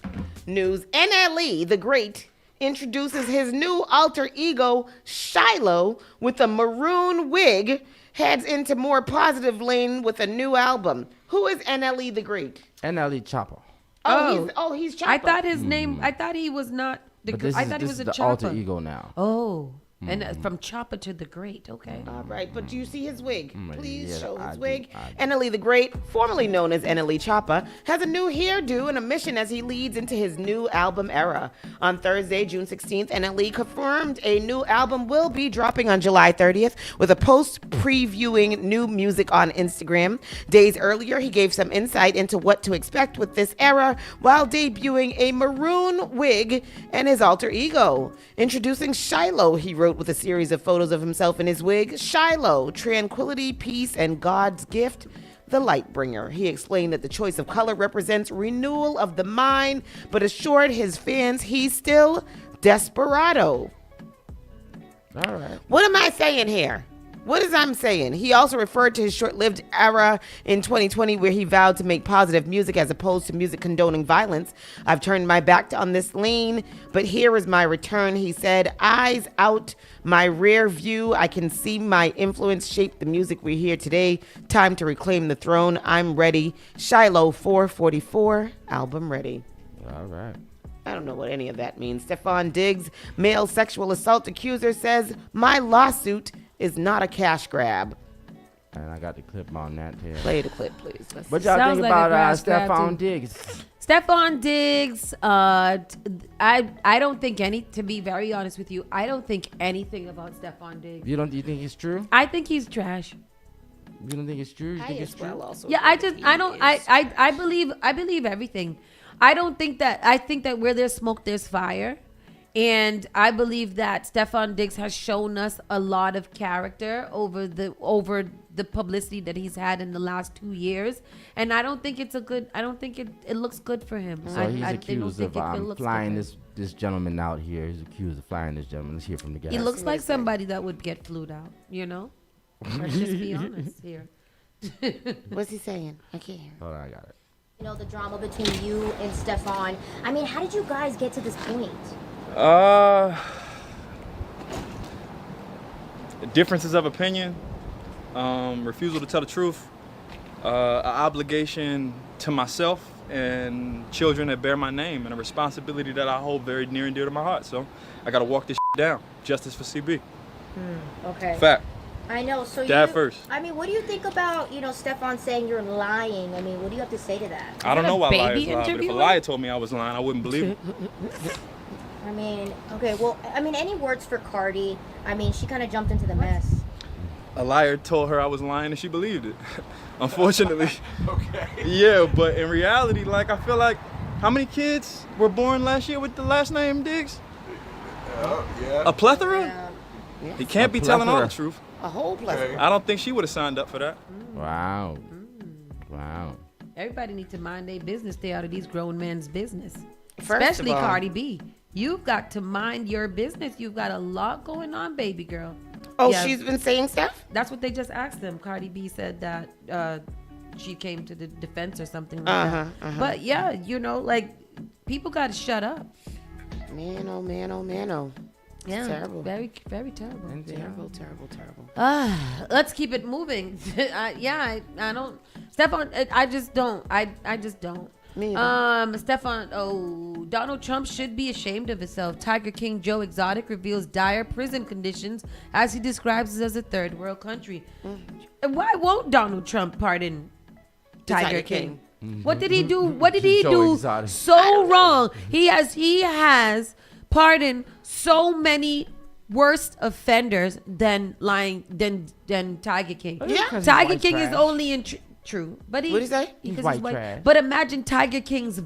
news? NLE, the Great, introduces his new alter ego, Shiloh, with a maroon wig, heads into more positive lane with a new album. Who is NLE the Great? NLE Chopper. He's Chopper. I thought his name, I thought he was not the But I thought he was a the Chopper. alter ego now. Oh. And from Chopper to the Great, okay. All right, but do you see his wig? Please yeah, show I his do, wig. I do. NLE the Great, formerly known as NLE Choppa, has a new hairdo and a mission as he leads into his new album era. On Thursday, June 16th, NLE confirmed a new album will be dropping on July 30th with a post previewing new music on Instagram. Days earlier, he gave some insight into what to expect with this era while debuting a maroon wig and his alter ego. Introducing Shiloh, he wrote with a series of photos of himself in his wig. Shiloh, tranquility, peace, and God's gift, the light bringer. He explained that the choice of color represents renewal of the mind, but assured his fans he's still Desperado. All right. What am I saying here? What is I'm saying? He also referred to his short-lived era in 2020 where he vowed to make positive music as opposed to music condoning violence. I've turned my back on this lane, but here is my return. He said, eyes out my rear view. I can see my influence shape the music we hear today. Time to reclaim the throne. I'm ready. Shiloh 444, album ready. All right. I don't know what any of that means. Stephon Diggs, male sexual assault accuser, says, my lawsuit is not a cash grab. And I got the clip on that here. Play the clip, please. What y'all Sounds think like a about grass grab, Stephon too. Diggs? Stephon Diggs, I don't think to be very honest with you, I don't think anything about Stephon Diggs. You think it's true? I think he's trash. You don't think it's true? You think it's true? Yeah, I believe everything. I think that where there's smoke, there's fire. And I believe that Stephon Diggs has shown us a lot of character over the publicity that he's had in the last 2 years. And I don't think it looks good for him. So he's accused of flying this gentleman out here. He's accused of flying this gentleman. Let's hear from the guy. He looks like somebody that would get flued out, you know? Let's just be honest here. What's he saying? I can't hear. Hold on, I got it. You know, the drama between you and Stephon. I mean, how did you guys get to this point? Differences of opinion, refusal to tell the truth, an obligation to myself and children that bear my name and a responsibility that I hold very near and dear to my heart. So I got to walk this down. Justice for CB. Okay. Fact. I know. So Dad you, first. I mean, what do you think about, Stefan saying you're lying? I mean, what do you have to say to that? I don't know why liars lie, but if a interviewer? liar told me I was lying, I wouldn't believe it. I mean, okay, well, any words for Cardi? I mean, she kind of jumped into the mess. A liar told her I was lying and she believed it. Unfortunately. Okay. Yeah, but in reality, like, I feel like, how many kids were born last year with the last name Diggs? Yeah. A plethora? Yeah. He can't be telling all the truth. A whole plethora. I don't think she would have signed up for that. Wow. Wow. Everybody needs to mind their business. Stay out of these grown men's business. First Especially of all- Cardi B. You've got to mind your business. You've got a lot going on, baby girl. Oh, Yeah. she's been saying stuff? That's what they just asked them. Cardi B said that she came to the defense or something like Uh-huh, that. uh-huh. But yeah, like, people got to shut up. Man, oh, man, oh, man, oh. Yeah, Terrible. very, very terrible. Terrible. Let's keep it moving. I don't. Stefan, I just don't. I just don't. Me either. Stefan, Donald Trump should be ashamed of himself. Tiger King Joe Exotic reveals dire prison conditions as he describes it as a third world country. And why won't Donald Trump pardon Tiger King? What did he do? What did he Joe do Exotic. so wrong? He has pardoned so many worse offenders than Tiger King. Yeah. Because he's Tiger white King is trash. only in true, but What'd he say? because He's white trash. But imagine Tiger King's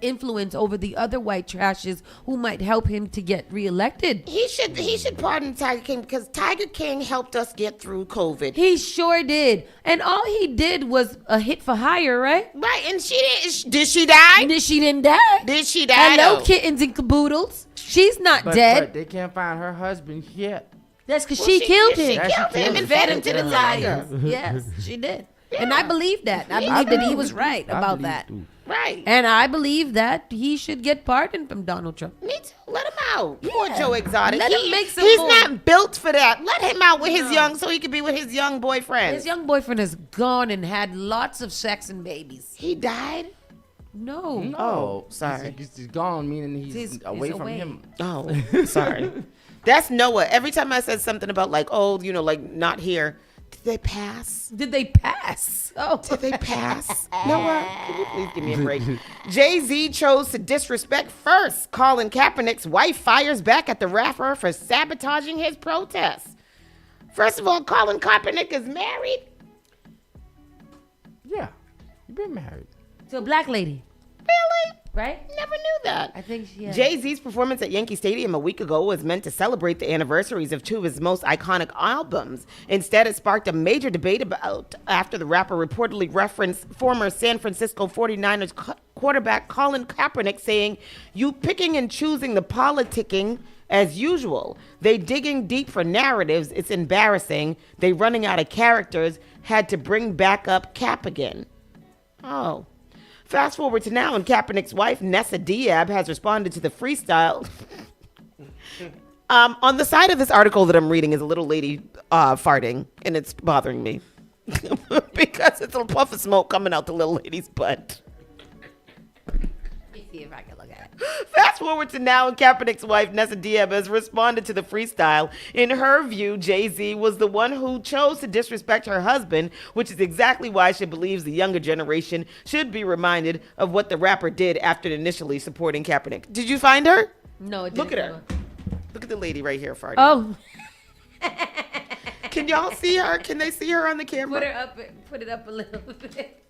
influence over the other white trashes who might help him to get reelected. He should pardon Tiger King because Tiger King helped us get through COVID. He sure did, and all he did was a hit for hire, right? Right, and she didn't. Did she die? She didn't die. Did she die? Hello, though? kittens and caboodles. She's not dead. But they can't find her husband yet. That's because Well, she killed she him. killed him and fed him to the tiger. Yes, she did. And I believe that. I believe that he was right about that. Right. And I believe that he should get pardoned from Donald Trump. Me too. Let him out. Poor Joe Exotic. Let him make some He's more. not built for that. Let him out with his young, so he can be with his young boyfriend. His young boyfriend is gone and had lots of sex and babies. He died. No. Oh, sorry. He's gone, meaning he's away from away. him. Oh, sorry. That's Noah. Every time I said something about like, like not here, did they pass? Did they pass? Oh. Did they pass? Noah, can you please give me a break? Jay-Z chose to disrespect first. Colin Kaepernick's wife fires back at the rapper for sabotaging his protest. First of all, Colin Kaepernick is married. Yeah, you've been married. To a black lady. Really? Right? Never knew that. I think she Jay-Z's performance at Yankee Stadium a week ago was meant to celebrate the anniversaries of two of his most iconic albums. Instead, it sparked a major debate after the rapper reportedly referenced former San Francisco 49ers quarterback Colin Kaepernick, saying, "You picking and choosing the politicking as usual. They digging deep for narratives. It's embarrassing. They running out of characters. Had to bring back up Cap again." Oh. Fast forward to now, and Kaepernick's wife, Nessa Diab, has responded to the freestyle. On the side of this article that I'm reading is a little lady farting, and it's bothering me because it's a puff of smoke coming out the little lady's butt. Let me see if I can look at it. Fast forward to now, and Kaepernick's wife, Nessa Diab, has responded to the freestyle. In her view, Jay-Z was the one who chose to disrespect her husband, which is exactly why she believes the younger generation should be reminded of what the rapper did after initially supporting Kaepernick. Did you find her? No, it didn't. Look at her. Look at the lady right here farting. Oh. Can y'all see her? Can they see her on the camera? Put it up a little bit.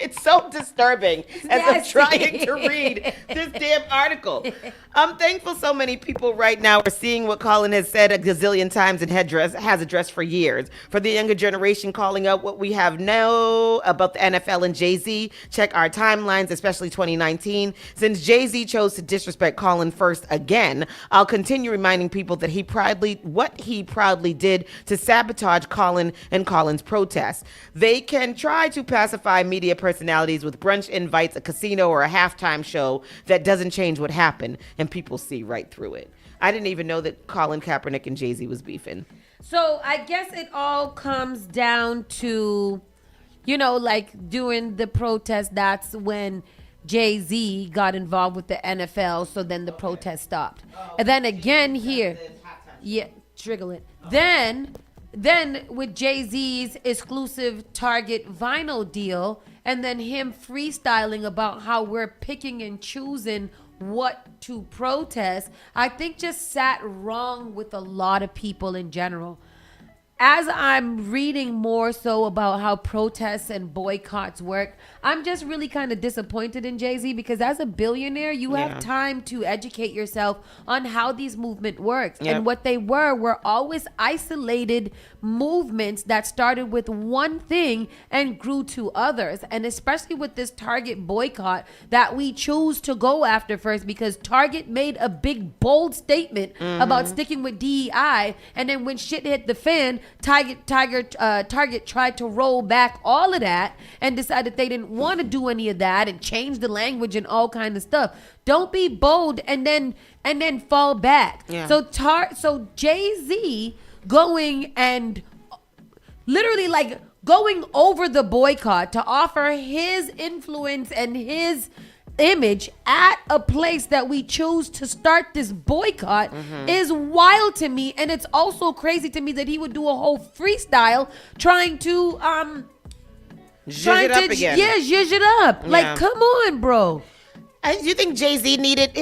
It's so disturbing as I'm Nasty. trying to read this damn article. I'm thankful so many people right now are seeing what Colin has said a gazillion times and has addressed for years. For the younger generation calling out what we have know about the NFL and Jay-Z, check our timelines, especially 2019. Since Jay-Z chose to disrespect Colin first again, I'll continue reminding people that what he proudly did to sabotage Colin and Colin's protests. They can try to pacify media personalities with brunch invites, a casino, or a halftime show that doesn't change what happened, and people see right through it. I didn't even know that Colin Kaepernick and Jay-Z was beefing. So I guess it all comes down to, like during the protest, that's when Jay-Z got involved with the NFL. So then the protest stopped. And then again here. Yeah, trigger it. Then with Jay-Z's exclusive Target vinyl deal, and then him freestyling about how we're picking and choosing what to protest, I think just sat wrong with a lot of people in general. As I'm reading more so about how protests and boycotts work, I'm just really kind of disappointed in Jay-Z, because as a billionaire, you have time to educate yourself on how these movement works. Yep. And what they were always isolated movements that started with one thing and grew to others. And especially with this Target boycott that we choose to go after first, because Target made a big, bold statement about sticking with DEI. And then when shit hit the fan, Target tried to roll back all of that and decided they didn't want to do any of that and change the language and all kind of stuff. Don't be bold and then fall back. Yeah. So Jay-Z going and literally like going over the boycott to offer his influence and his image at a place that we choose to start this boycott is wild to me. And it's also crazy to me that he would do a whole freestyle trying to Zhuzh it up again. Zhuzh it up. Like, come on, bro. You think Jay-Z needed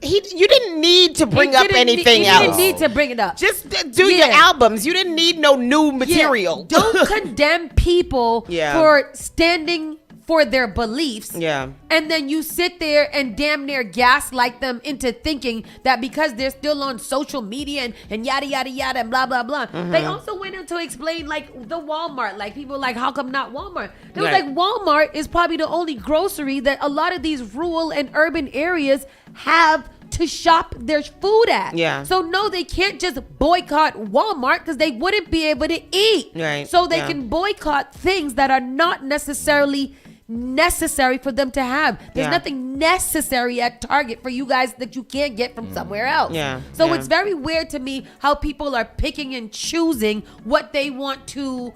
you didn't need to bring up anything else. You didn't need to bring it up. Just do your albums. You didn't need no new material. Don't condemn people for standing for their beliefs. Yeah. And then you sit there and damn near gaslight them into thinking that because they're still on social media and yada, yada, yada, and blah, blah, blah. They also went in to explain, like, the Walmart. Like, people were like, how come not Walmart? It was like, Walmart is probably the only grocery that a lot of these rural and urban areas have to shop their food at. Yeah. So no, they can't just boycott Walmart because they wouldn't be able to eat. Right. So they can boycott things that are not necessarily necessary for them to have. There's nothing necessary at Target for you guys that you can't get from somewhere else. Yeah. So it's very weird to me how people are picking and choosing what they want to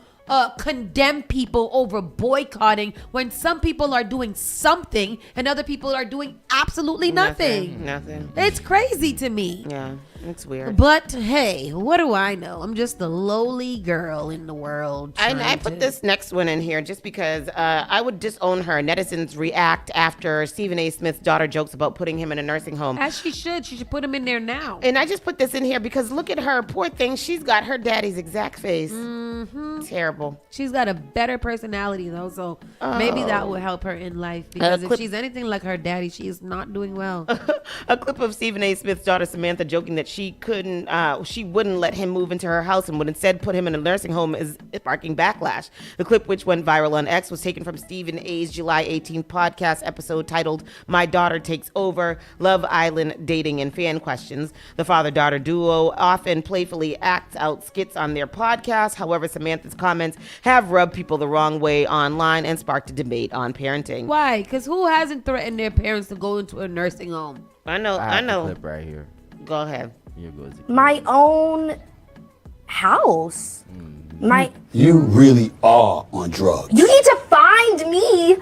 condemn people over boycotting when some people are doing something and other people are doing absolutely nothing. Nothing. It's crazy to me. Yeah, it's weird. But hey, what do I know? I'm just a lowly girl in the world. I put this next one in here just because I would disown her. Netizens react after Stephen A. Smith's daughter jokes about putting him in a nursing home. As she should. She should put him in there now. And I just put this in here because look at her. Poor thing. She's got her daddy's exact face. Terrible. She's got a better personality though, so maybe that will help her in life, because if she's anything like her daddy, she is not doing well. A clip of Stephen A. Smith's daughter Samantha joking that she wouldn't let him move into her house and would instead put him in a nursing home is sparking backlash. The clip, which went viral on X, was taken from Stephen A.'s July 18th podcast episode titled "My Daughter Takes Over: Love Island Dating and Fan Questions." The father-daughter duo often playfully acts out skits on their podcast. However, Samantha's comments have rubbed people the wrong way online and sparked a debate on parenting. Why? Because who hasn't threatened their parents to go into a nursing home? I know. I have the clip right here. Go ahead. Here goes. My own house. You really are on drugs. You need to find me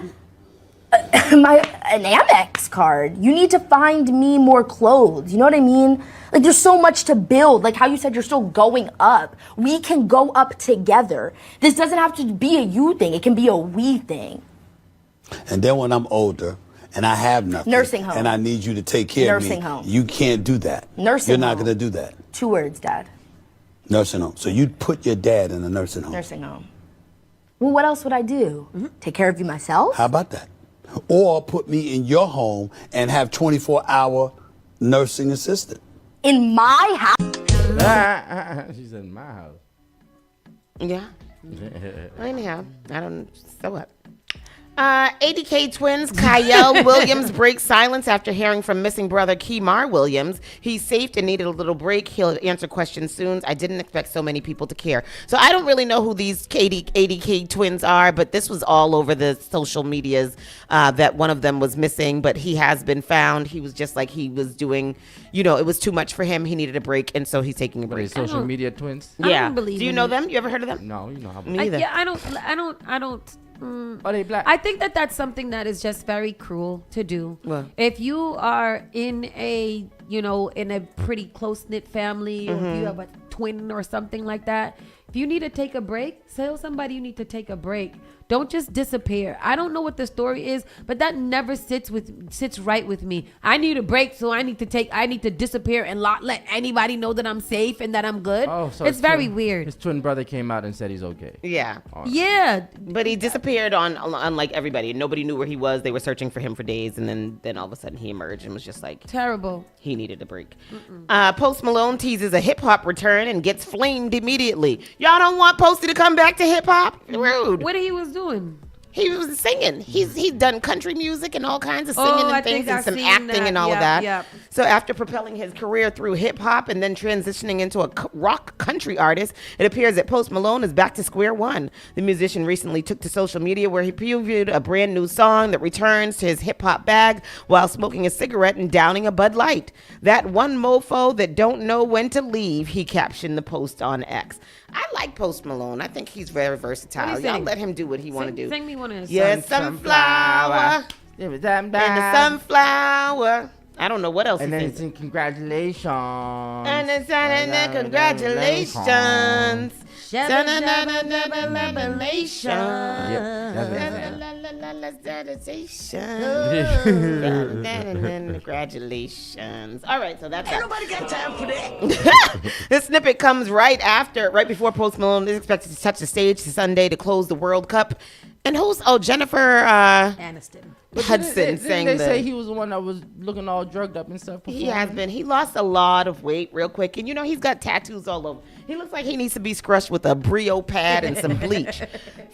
an Amex card. You need to find me more clothes. You know what I mean? Like, there's so much to build. Like how you said, you're still going up. We can go up together. This doesn't have to be a you thing. It can be a we thing. And then when I'm older and I have nothing, Nursing home. and I need you to take care of me, Nursing home. you can't do that. Nursing You're not home. going to do that. 2 words, Dad. Nursing home. So you'd put your dad in a nursing home. Nursing home. Well, what else would I do? Take care of you myself? How about that? Or put me in your home and have 24-hour nursing assistant. In my house? She's in my house. Yeah. Anyhow, I don't. So what? ADK twins Kyle Williams breaks silence after hearing from missing brother Kemar Williams. He's safe and needed a little break. He'll answer questions soon. I didn't expect so many people to care. So I don't really know who these ADK twins are, but this was all over the social medias that one of them was missing, but he has been found. He was just like he was doing, it was too much for him. He needed a break, and so he's taking a break. Social media twins? Yeah. I don't believe Do you in know it. them? You ever heard of them? No, you know how. Me either. I don't. Are they black? I think that's something that is just very cruel to do. What? If you are in a pretty close knit family, or if you have a twin or something like that, if you need to take a break, tell somebody you need to take a break. Don't just disappear. I don't know what the story is, but that never sits right with me. I need a break, so I need to disappear and not let anybody know that I'm safe and that I'm good. Oh, so it's very weird. His twin brother came out and said he's okay. Yeah. Yeah. But he disappeared on like everybody. Nobody knew where he was. They were searching for him for days, and then all of a sudden he emerged and was just like terrible. He needed a break. Post Malone teases a hip hop return and gets flamed immediately. Y'all don't want Posty to come back to hip hop? Rude. What he was doing? He was singing. He's done country music and all kinds of singing and things and some acting and all of that. Yep. So after propelling his career through hip hop and then transitioning into a rock country artist, it appears that Post Malone is back to square one. The musician recently took to social media where he previewed a brand new song that returns to his hip hop bag while smoking a cigarette and downing a Bud Light. That one mofo that don't know when to leave, he captioned the post on X. I like Post Malone. I think he's very versatile. Y'all let him do what he want to do. Sing me one of his Yes, songs. sunflower. And the sunflower. I don't know what else And he then sings. it's in congratulations. And it's congratulations. Congratulations. All right, so that's that. Nobody got time for that. This snippet comes right before Post Malone is expected to touch the stage Sunday to close the World Cup. And Jennifer Aniston. Hudson sang They say he was the one that was looking all drugged up and stuff. He has been. He lost a lot of weight real quick. And, he's got tattoos all over. He looks like he needs to be scrushed with a Brio pad and some bleach.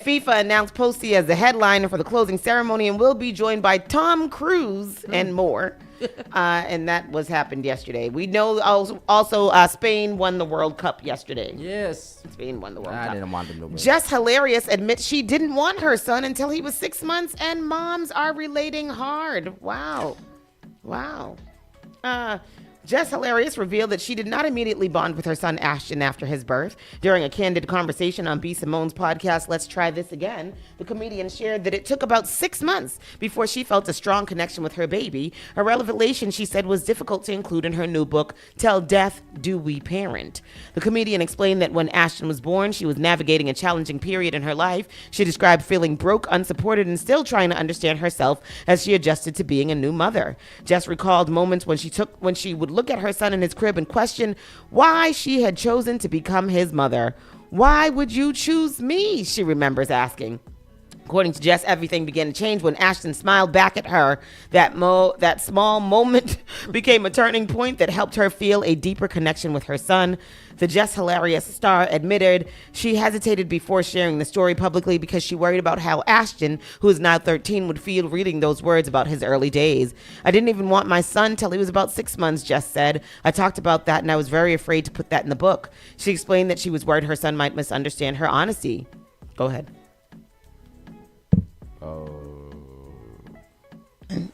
FIFA announced Posty as the headliner for the closing ceremony and will be joined by Tom Cruise and more. And that happened yesterday. We know also Spain won the World Cup yesterday. Yes. Spain won the World Cup. I didn't want them to win. Jess Hilarious admits she didn't want her son until he was 6 months, and moms are relating hard. Wow. Jess Hilarious revealed that she did not immediately bond with her son Ashton after his birth. During a candid conversation on B. Simone's podcast, Let's Try This Again, the comedian shared that it took about 6 months before she felt a strong connection with her baby. A revelation she said was difficult to include in her new book, Till Death Do We Parent. The comedian explained that when Ashton was born, she was navigating a challenging period in her life. She described feeling broke, unsupported, and still trying to understand herself as she adjusted to being a new mother. Jess recalled moments when she would look at her son in his crib and question why she had chosen to become his mother. Why would you choose me? She remembers asking. According to Jess, everything began to change when Ashton smiled back at her. That small moment became a turning point that helped her feel a deeper connection with her son. The Jess Hilarious star admitted she hesitated before sharing the story publicly because she worried about how Ashton, who is now 13, would feel reading those words about his early days. I didn't even want my son till he was about 6 months, Jess said. I talked about that and I was very afraid to put that in the book. She explained that she was worried her son might misunderstand her honesty. Go ahead.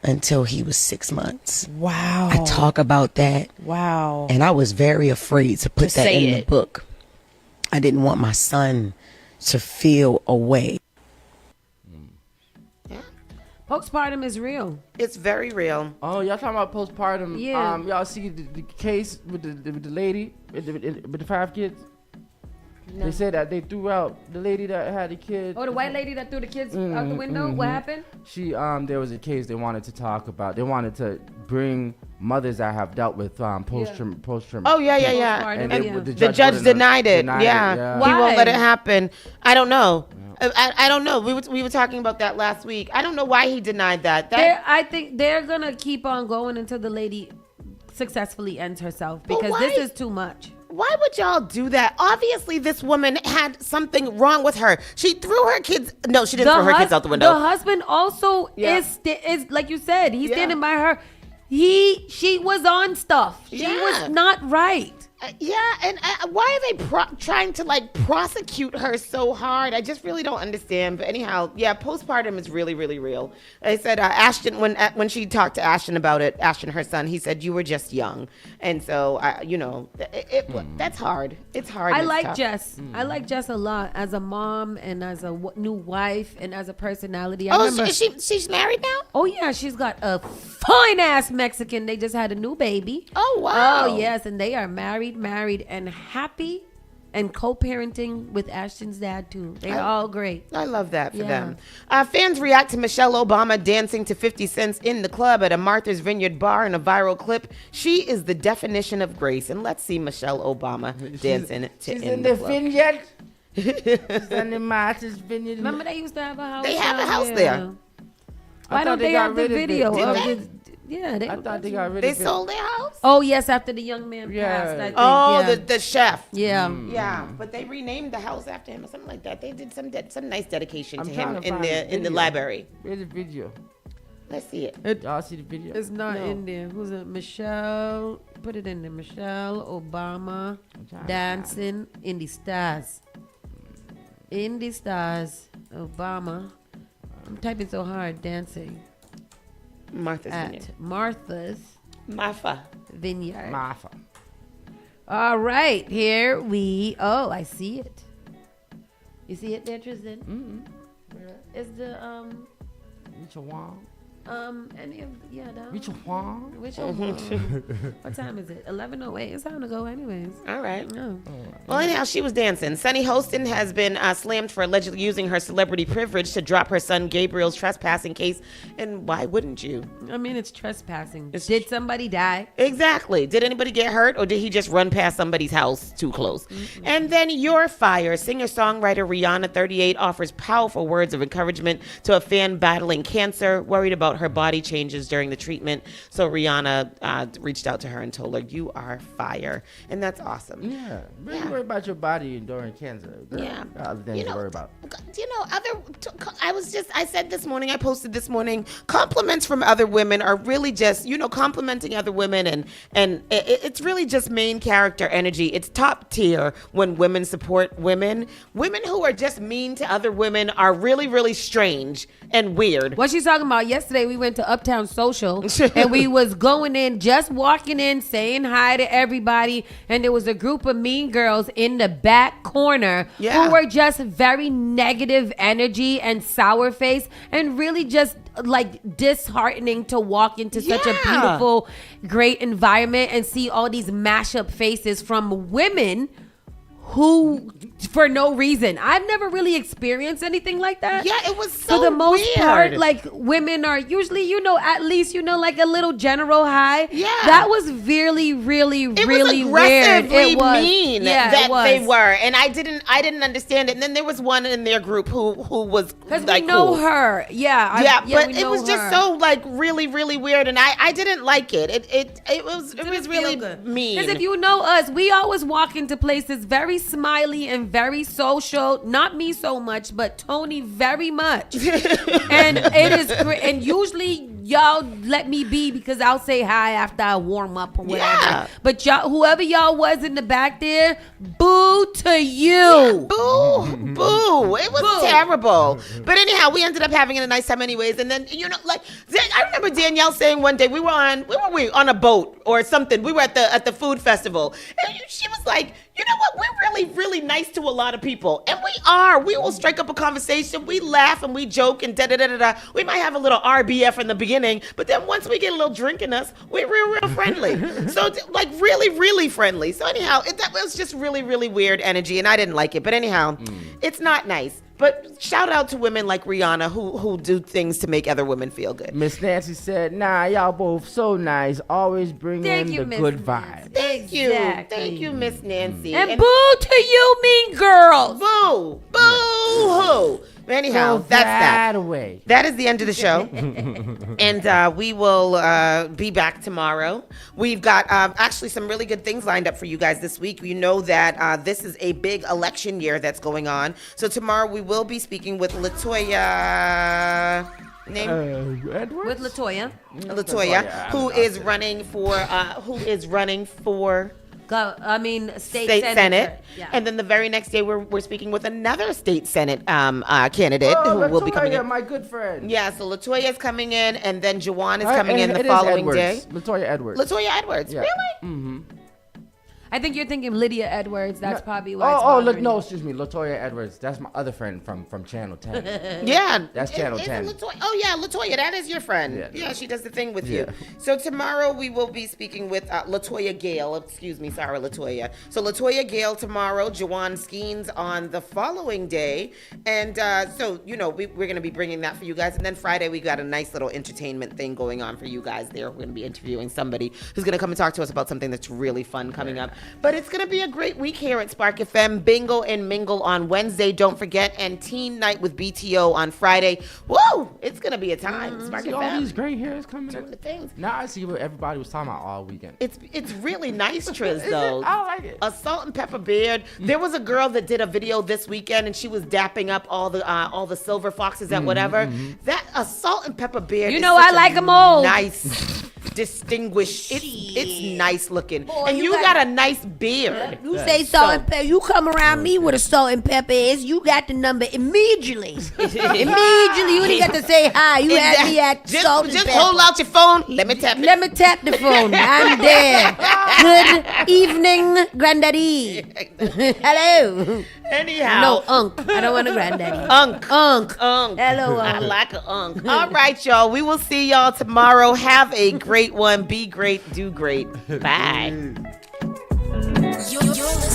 Until he was 6 months. Wow. I talk about that. Wow. And I was very afraid to put that in the it. book. I didn't want my son to feel away. Postpartum is real. It's very real. Oh, y'all talking about postpartum? Yeah. Y'all see the case with the lady with the 5 kids? No. They said that they threw out the lady that had the kids. Oh, the white lady that threw the kids out the window? What happened? She there was a case they wanted to talk about. They wanted to bring mothers that have dealt with post-traumatic. Oh, yeah. And the judge denied it. Yeah. He won't let it happen. I don't know. I don't know. We were talking about that last week. I don't know why he denied that. I think they're going to keep on going until the lady successfully ends herself because this is too much. why would y'all do that? Obviously, this woman had something wrong with her. She threw her kids. No, she didn't throw her kids out the window. The husband also is like you said. He's standing by her. She was on stuff. She was not right. And why are they trying to like prosecute her so hard? I just really don't understand. But anyhow, postpartum is really, really real. I said Ashton when she talked to Ashton about it, Ashton, her son, he said you were just young, and so that's hard. It's hard. I it's like tough. Jess. I like Jess a lot as a mom and as a new wife and as a personality. She's married now? Oh yeah, she's got a fine ass Mexican. They just had a new baby. Oh wow. Oh yes, and they are married and happy and co-parenting with Ashton's dad too. They're all great. I love that for them. Fans react to Michelle Obama dancing to 50 Cent in the club at a Martha's Vineyard bar in a viral clip. She is the definition of grace. And let's see Michelle Obama dancing she's in the club. Vineyard. She's in the Martha's Vineyard. Remember they used to have a house. They have a house there. Why don't they have the video of it? Yeah, I thought they got rid of it. They sold their house? Oh, yes, after the young man passed, I think. Oh, the chef. Yeah. Yeah, but they renamed the house after him or something like that. They did some nice dedication to him in the library. Where's the video? Let's see it. Y'all see the video? It's not in there. Who's it? Michelle. Put it in there. Michelle Obama dancing in the stars. In the stars. Obama. I'm typing so hard. Dancing. Martha's Vineyard. Martha. All right, here we. Oh, I see it. You see it there, Tristan? Mm-hmm. Is the Richard Wong. Any of Richard Wong. What time is it? 11:08. It's time to go, anyways. All right. No. Well, anyhow, she was dancing. Sunny Hostin has been slammed for allegedly using her celebrity privilege to drop her son Gabriel's trespassing case. And why wouldn't you? I mean, it's trespassing. Did somebody die? Exactly. Did anybody get hurt, or did he just run past somebody's house too close? Mm-hmm. And then You're Fire. Singer-songwriter Rihanna, 38, offers powerful words of encouragement to a fan battling cancer, worried about her body changes during the treatment. So Rihanna reached out to her and told her, "You are fire," and that's awesome. Yeah, really worry about your body during cancer. Girl. Yeah, other things to worry about. I said this morning, I posted this morning, compliments from other women are really just, complimenting other women, and it's really just main character energy. It's top tier when women support women. Women who are just mean to other women are really, really strange and weird. What she's talking about yesterday, we went to Uptown Social and we was going in, just walking in, saying hi to everybody, and there was a group of mean girls in the back corner who were just very negative energy and sour face, and really just like disheartening to walk into such a beautiful, great environment and see all these mashup faces from women who, for no reason. I've never really experienced anything like that. Yeah, it was so for the most weird. part, like women are usually, at least, like a little general high. Yeah. That was really, really, really weird. It was mean that it was. they were, and I didn't understand it. And then there was one in their group who was because like, we know cool. her. But it was just so like really, really weird, and I didn't like it. It was really mean. Because if you know us, we always walk into places very smiley and very social. Not me so much, but Tony very much. And it is great. And usually y'all let me be because I'll say hi after I warm up or whatever. Yeah. But y'all, whoever y'all was in the back there, boo to you. Yeah, boo. It was terrible. But anyhow, we ended up having a nice time anyways. And then, I remember Danielle saying one day, we were on a boat or something. We were at the food festival. And she was like, you know what? We're really, really nice to a lot of people. And we are. We will strike up a conversation. We laugh and we joke and da-da-da-da-da. We might have a little RBF in the beginning, but then once we get a little drink in us, we're real friendly. So, really, really friendly. So anyhow, that was just really, really weird energy, and I didn't like it. But anyhow, it's not nice. But shout out to women like Rihanna who do things to make other women feel good. Miss Nancy said, "Nah, y'all both so nice. Always bring in the good vibe." Thank you, Miss Nancy. And boo to you, mean girls. Boo. Boo-hoo. Anyhow, Throw that's that that. away. That is the end of the show. And we will be back tomorrow. We've got actually some really good things lined up for you guys this week. You know that this is a big election year that's going on. So tomorrow we will be speaking with Latoya. Edwards? With Latoya. Latoya, who is running for state senate. Yeah. And then the very next day we're speaking with another state senate candidate who will be coming in. My good friend. Yeah, so Latoya is coming in, and then Jawan is coming in the following day. Latoya Edwards. Latoya Edwards, Yeah. really? Mm-hmm. I think you're thinking Lydia Edwards. That's probably why. Excuse me, Latoya Edwards. That's my other friend from Channel 10. Yeah, That's Channel 10. Latoya, that is your friend. Yeah, she does the thing with you. So tomorrow we will be speaking with Latoya Gale. Excuse me, sorry, Latoya. So Latoya Gale tomorrow, Jawan Skeens on the following day, and so we're going to be bringing that for you guys. And then Friday we got a nice little entertainment thing going on for you guys. There, we're going to be interviewing somebody who's going to come and talk to us about something that's really fun coming up. But it's going to be a great week here at Spark FM. Bingo and Mingle on Wednesday, don't forget, and Teen Night with BTO on Friday. Whoa, it's going to be a time. Spark See FM. all these gray hairs coming Doing in. the things. Now I see what everybody was talking about all weekend. It's really nice, Triz, though. I like it. A salt and pepper beard. There was a girl that did a video this weekend, and she was dapping up all the silver foxes at whatever. That a salt and pepper beard. You is know such I like them all. Nice, distinguished. It's nice looking, Boy, and you you got- got a nice beard. You say salt and pepper. You come around me with a salt and pepper is, you got the number immediately. Immediately, you didn't get to say hi. You had me at salt and Just pepper. hold out your phone. Let me tap it. Let me tap the phone. I'm there. Good evening, granddaddy. Hello. Anyhow. No, Unc. I don't want a granddaddy. Unc. Unc. I Hello, Unc. like an Unc. All right, y'all. We will see y'all tomorrow. Have a great one. Be great. Do great. Bye. You're listening